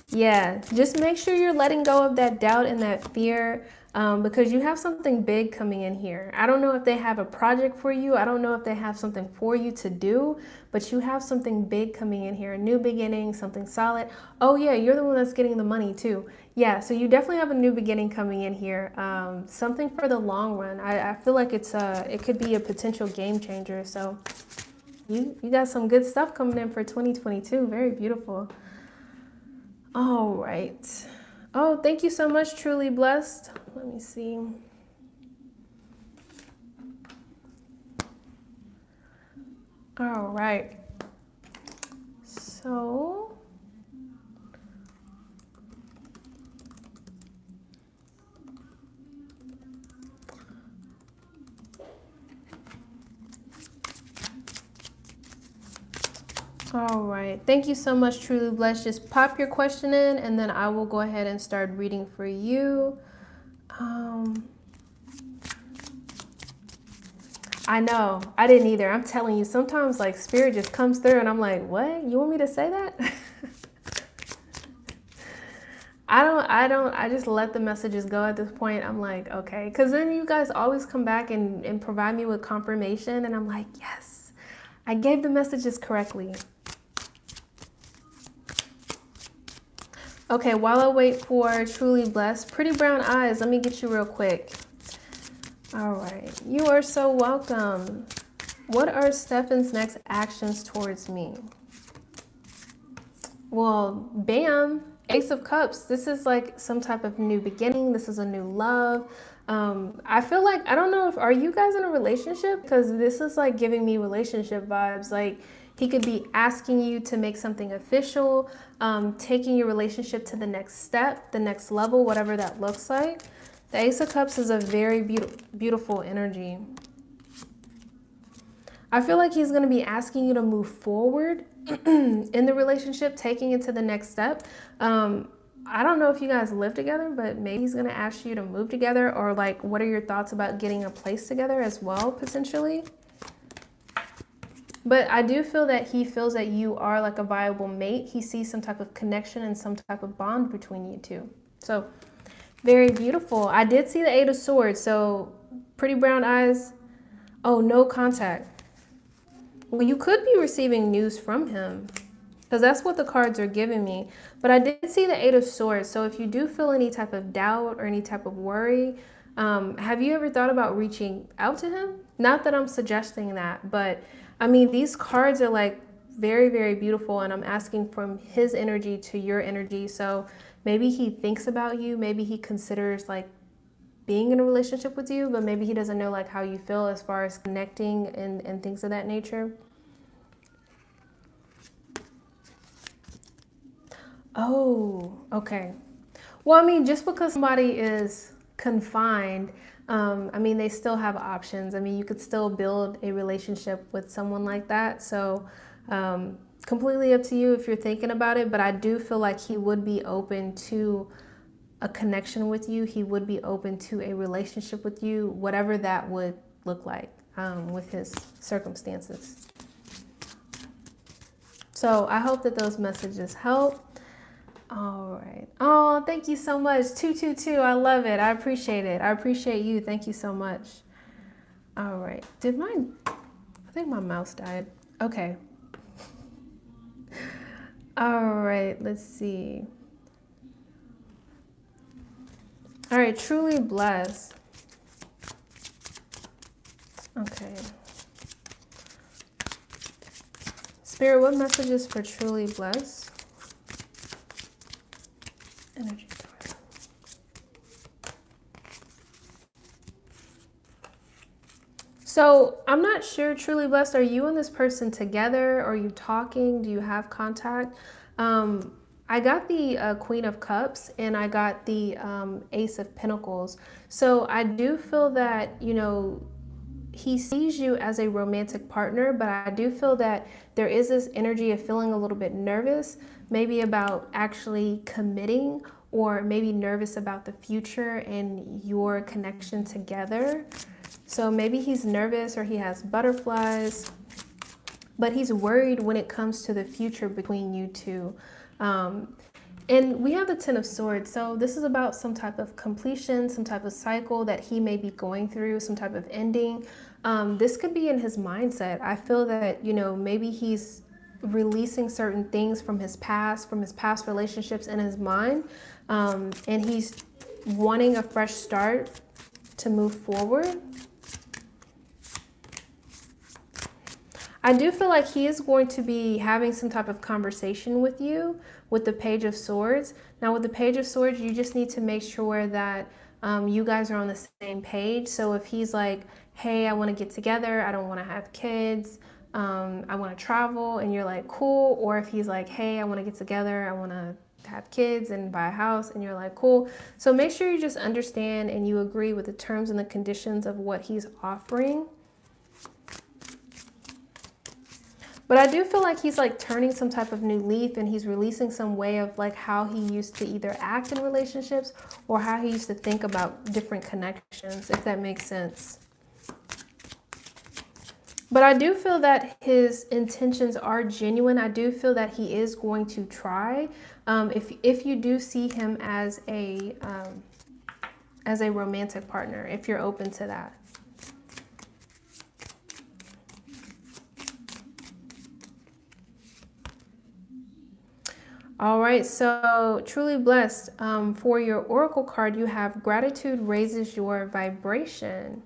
Yeah, just make sure you're letting go of that doubt and that fear, because you have something big coming in here. I don't know if they have a project for you. I don't know if they have something for you to do, but you have something big coming in here, a new beginning, something solid. Oh yeah, you're the one that's getting the money too. Yeah, so you definitely have a new beginning coming in here, something for the long run. I feel like it could be a potential game changer. So you got some good stuff coming in for 2022. Very beautiful. All right. Oh, thank you so much, Truly Blessed. Let me see. All right. So, all right. Thank you so much, Truly Blessed. Just pop your question in and then I will go ahead and start reading for you. I know. I didn't either. I'm telling you, sometimes like spirit just comes through and I'm like, what? You want me to say that? I just let the messages go at this point. I'm like, okay. Because then you guys always come back and provide me with confirmation. And I'm like, yes, I gave the messages correctly. Okay, while I wait for Truly Blessed, Pretty Brown Eyes, let me get you real quick. All right, you are so welcome. What are Stefan's next actions towards me? Well, bam, Ace of Cups. This is like some type of new beginning. This is a new love. I feel like, I don't know if, are you guys in a relationship? Because this is like giving me relationship vibes. Like he could be asking you to make something official, taking your relationship to the next step, the next level, whatever that looks like. The Ace of Cups is a very beautiful energy. I feel like he's going to be asking you to move forward in the relationship, taking it to the next step. I don't know if you guys live together, but maybe he's going to ask you to move together, or like, what are your thoughts about getting a place together as well, potentially? But I do feel that he feels that you are like a viable mate. He sees some type of connection and some type of bond between you two. So very beautiful. I did see the Eight of Swords. So pretty brown eyes. Oh, no contact. Well, you could be receiving news from him, because that's what the cards are giving me. But I did see the Eight of Swords. So if you do feel any type of doubt or any type of worry, have you ever thought about reaching out to him? Not that I'm suggesting that, but I mean, these cards are like very, very beautiful, and I'm asking from his energy to your energy. So maybe he thinks about you. Maybe he considers like being in a relationship with you, but maybe he doesn't know like how you feel as far as connecting and things of that nature. Oh, okay. Well, I mean, just because somebody is confined, I mean, they still have options. I mean, you could still build a relationship with someone like that. So, completely up to you if you're thinking about it. But I do feel like he would be open to a connection with you. He would be open to a relationship with you, whatever that would look like, with his circumstances. So I hope that those messages help. All right. Oh, thank you so much. 222. I love it. I appreciate it. I appreciate you. Thank you so much. All right. I think my mouse died. Okay. All right. Let's see. All right. Truly blessed. Okay. Spirit, what messages for truly blessed? Energy. So I'm not sure, truly blessed, are you and this person together? Are you talking? Do you have contact? I got the Queen of Cups, and I got the Ace of Pentacles. So I do feel that, you know, he sees you as a romantic partner, but I do feel that there is this energy of feeling a little bit nervous, maybe about actually committing, or maybe nervous about the future and your connection together. So maybe he's nervous or he has butterflies, but he's worried when it comes to the future between you two. And we have the Ten of Swords. So this is about some type of completion, some type of cycle that he may be going through, some type of ending. This could be in his mindset. I feel that, you know, maybe he's releasing certain things from his past relationships in his mind. And he's wanting a fresh start to move forward. I do feel like he is going to be having some type of conversation with you with the Page of Swords. Now with the Page of Swords, you just need to make sure that you guys are on the same page. So if he's like, hey, I want to get together, I don't want to have kids, I want to travel, and you're like, cool. Or if he's like, hey, I want to get together, I want to have kids and buy a house, and you're like, cool. So make sure you just understand and you agree with the terms and the conditions of what he's offering. But I do feel like he's like turning some type of new leaf, and he's releasing some way of like how he used to either act in relationships or how he used to think about different connections, if that makes sense. But I do feel that his intentions are genuine. I do feel that he is going to try. If you do see him as a romantic partner, if you're open to that. All right, so truly blessed. For your oracle card, you have gratitude raises your vibration.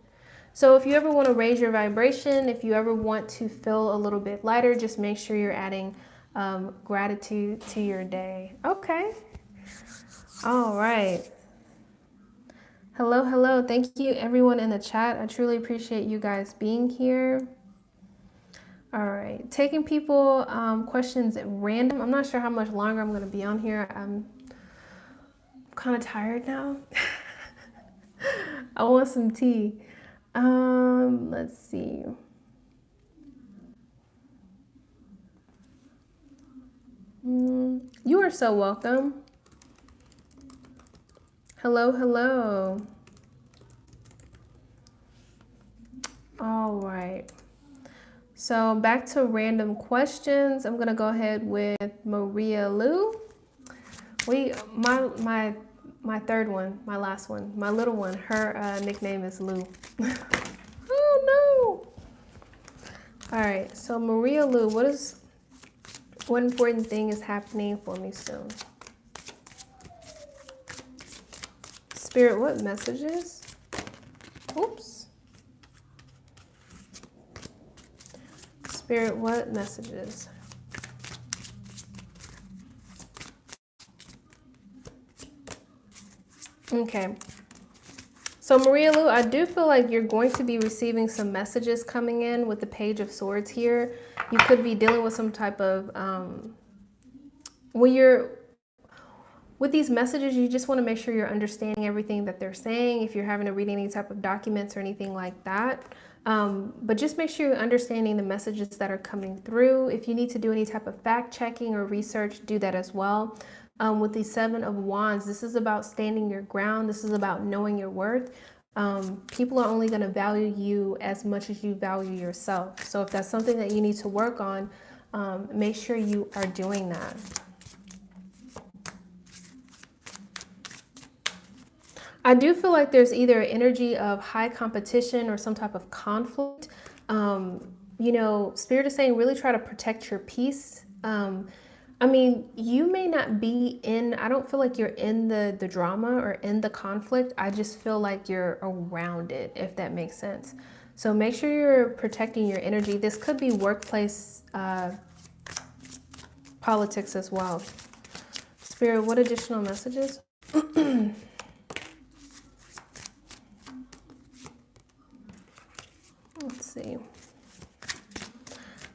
So if you ever want to raise your vibration, if you ever want to feel a little bit lighter, just make sure you're adding gratitude to your day. Okay. All right. Hello, hello. Thank you, everyone in the chat. I truly appreciate you guys being here. All right. Taking people questions at random. I'm not sure how much longer I'm going to be on here. I'm kind of tired now. I want some tea. Let's see. You are so welcome. Hello, hello. All right. So back to random questions. I'm gonna go ahead with Maria Lou. My third one, my last one, my little one. Her nickname is Lou. Oh no! All right. So Maria Lou, what important thing is happening for me soon? Spirit, what messages? Oops. Spirit, what messages? Okay. So Maria Lou, I do feel like you're going to be receiving some messages coming in with the Page of Swords here. You could be dealing with some type of, with these messages, you just want to make sure you're understanding everything that they're saying. If you're having to read any type of documents or anything like that. But just make sure you're understanding the messages that are coming through. If you need to do any type of fact checking or research, do that as well. With the Seven of Wands, this is about standing your ground. This is about knowing your worth. People are only going to value you as much as you value yourself. So if that's something that you need to work on, make sure you are doing that. I do feel like there's either an energy of high competition or some type of conflict. You know, Spirit is saying really try to protect your peace. I mean, you may not be in, I don't feel like you're in the drama or in the conflict. I just feel like you're around it, if that makes sense. So make sure you're protecting your energy. This could be workplace politics as well. Spirit, what additional messages? Let's see.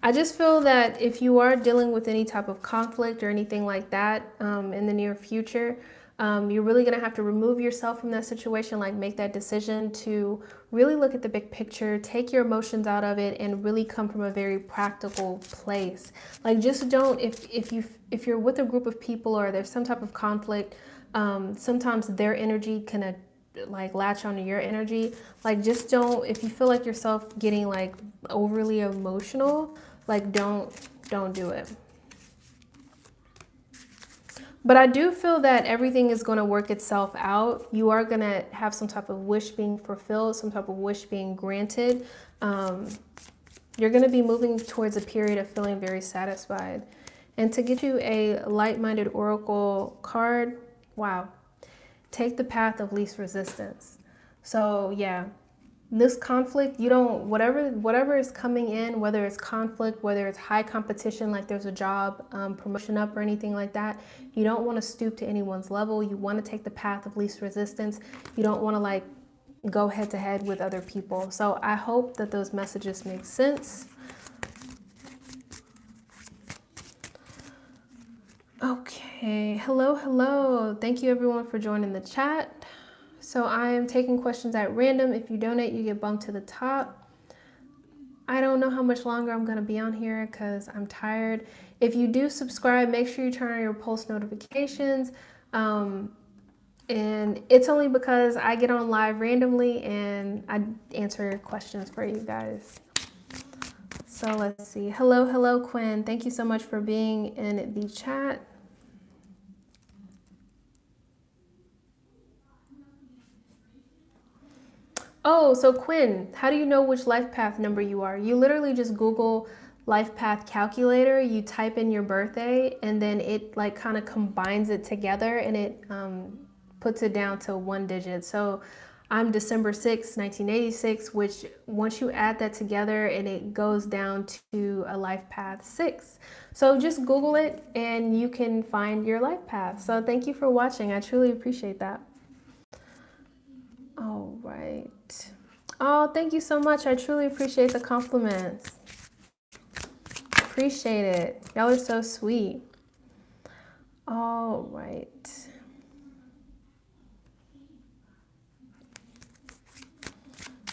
I just feel that if you are dealing with any type of conflict or anything like that in the near future, you're really going to have to remove yourself from that situation, like make that decision to really look at the big picture, take your emotions out of it, and really come from a very practical place. Like just don't, if you're with a group of people or there's some type of conflict, sometimes their energy can like latch onto your energy. Like just don't, if you feel like yourself getting like overly emotional, like don't do it. But I do feel that everything is going to work itself out. You are going to have some type of wish being fulfilled, some type of wish being granted. You're going to be moving towards a period of feeling very satisfied. And to get you a light-minded oracle card, wow. Take the path of least resistance. So yeah, this conflict, you don't, whatever is coming in, whether it's conflict, whether it's high competition, like there's a job promotion up or anything like that, you don't want to stoop to anyone's level. You want to take the path of least resistance. You don't want to like go head to head with other people. So I hope that those messages make sense. Okay, hello. Thank you everyone for joining the chat. So I am taking questions at random. If you donate, you get bumped to the top. I don't know how much longer I'm going to be on here because I'm tired. If you do subscribe, make sure you turn on your post notifications. And it's only because I get on live randomly and I answer your questions for you guys. So let's see. Hello, Quinn. Thank you so much for being in the chat. Oh, so Quinn, how do you know which life path number you are? You literally just Google life path calculator, you type in your birthday, and then it like kind of combines it together and it puts it down to one digit. So I'm December 6th, 1986, which once you add that together and it goes down to a life path 6. So just Google it and you can find your life path. So thank you for watching. I truly appreciate that. All right. Oh, thank you so much. I truly appreciate the compliments. Appreciate it. Y'all are so sweet. All right.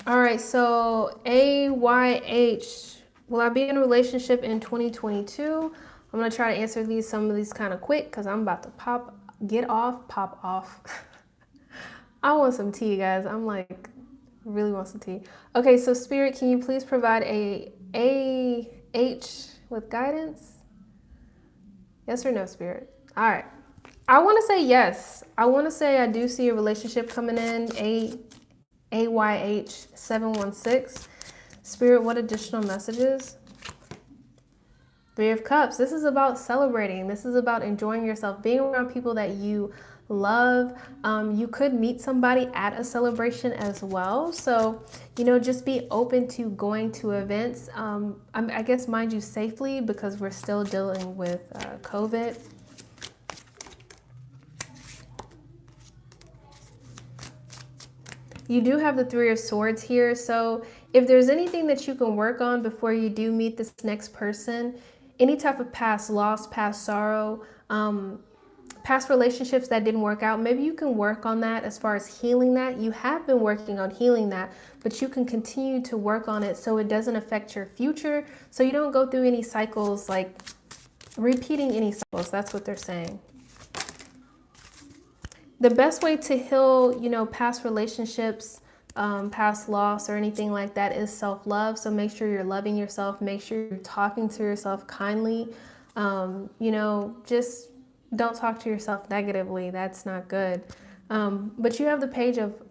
All right, so AYH, will I be in a relationship in 2022? I'm gonna try to answer some of these kind of quick because I'm about to pop off. I want some tea, guys. I'm like, really want some tea. Okay, so Spirit, can you please provide a AH with guidance? Yes or no, Spirit? All right. I want to say yes. I want to say I do see a relationship coming in. AYH 716. Spirit, what additional messages? 3 of Cups. This is about celebrating. This is about enjoying yourself, being around people that you love. You could meet somebody at a celebration as well. So, just be open to going to events. I guess, mind you, safely, because we're still dealing with COVID. You do have the 3 of Swords here. So if there's anything that you can work on before you do meet this next person, any type of past loss, past sorrow, past relationships that didn't work out, maybe you can work on that as far as healing that. You have been working on healing that, but you can continue to work on it so it doesn't affect your future, so you don't go through any cycles, like repeating any cycles. That's what they're saying. The best way to heal, past relationships, past loss or anything like that is self-love. So make sure you're loving yourself. Make sure you're talking to yourself kindly. Just don't talk to yourself negatively. That's not good. But you have the Page of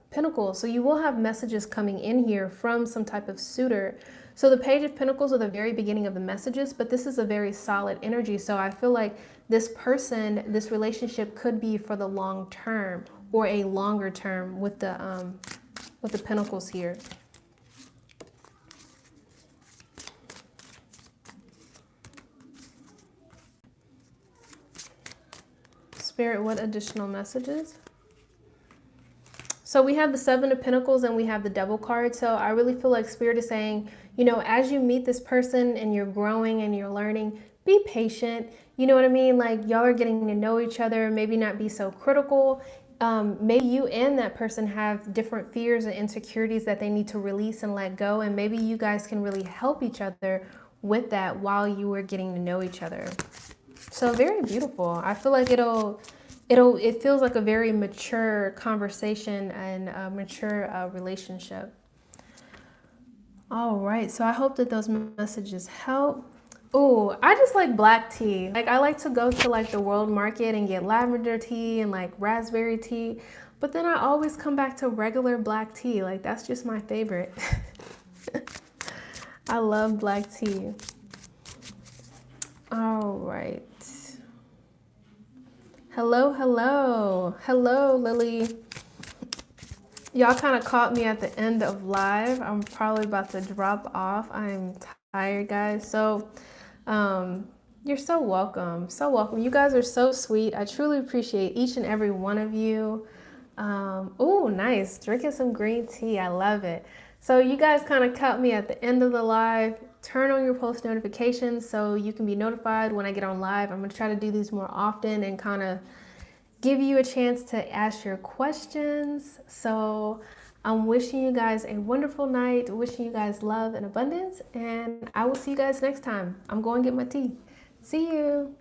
Pentacles. So you will have messages coming in here from some type of suitor. So the Page of Pentacles are the very beginning of the messages, but this is a very solid energy. So I feel like this person, this relationship could be for the long term or a longer term with the Pentacles here. Spirit, what additional messages? So we have the 7 of Pentacles and we have the Devil card. So I really feel like Spirit is saying, as you meet this person and you're growing and you're learning, be patient. You know what I mean? Like, y'all are getting to know each other, maybe not be so critical. Maybe you and that person have different fears and insecurities that they need to release and let go. And maybe you guys can really help each other with that while you were getting to know each other. So very beautiful. I feel like it feels like a very mature conversation and a mature relationship. All right, so I hope that those messages help. Oh, I just like black tea. Like, I like to go to like the World Market and get lavender tea and like raspberry tea, but then I always come back to regular black tea. Like, that's just my favorite. I love black tea. All right. Hello, hello. Hello, Lily. Y'all kind of caught me at the end of live. I'm probably about to drop off. I'm tired, guys. So you're so welcome. So welcome. You guys are so sweet. I truly appreciate each and every one of you. Oh, nice. Drinking some green tea. I love it. So you guys kind of caught me at the end of the live. Turn on your post notifications so you can be notified when I get on live. I'm going to try to do these more often and kind of give you a chance to ask your questions. So I'm wishing you guys a wonderful night, wishing you guys love and abundance, and I will see you guys next time. I'm going to get my tea. See you.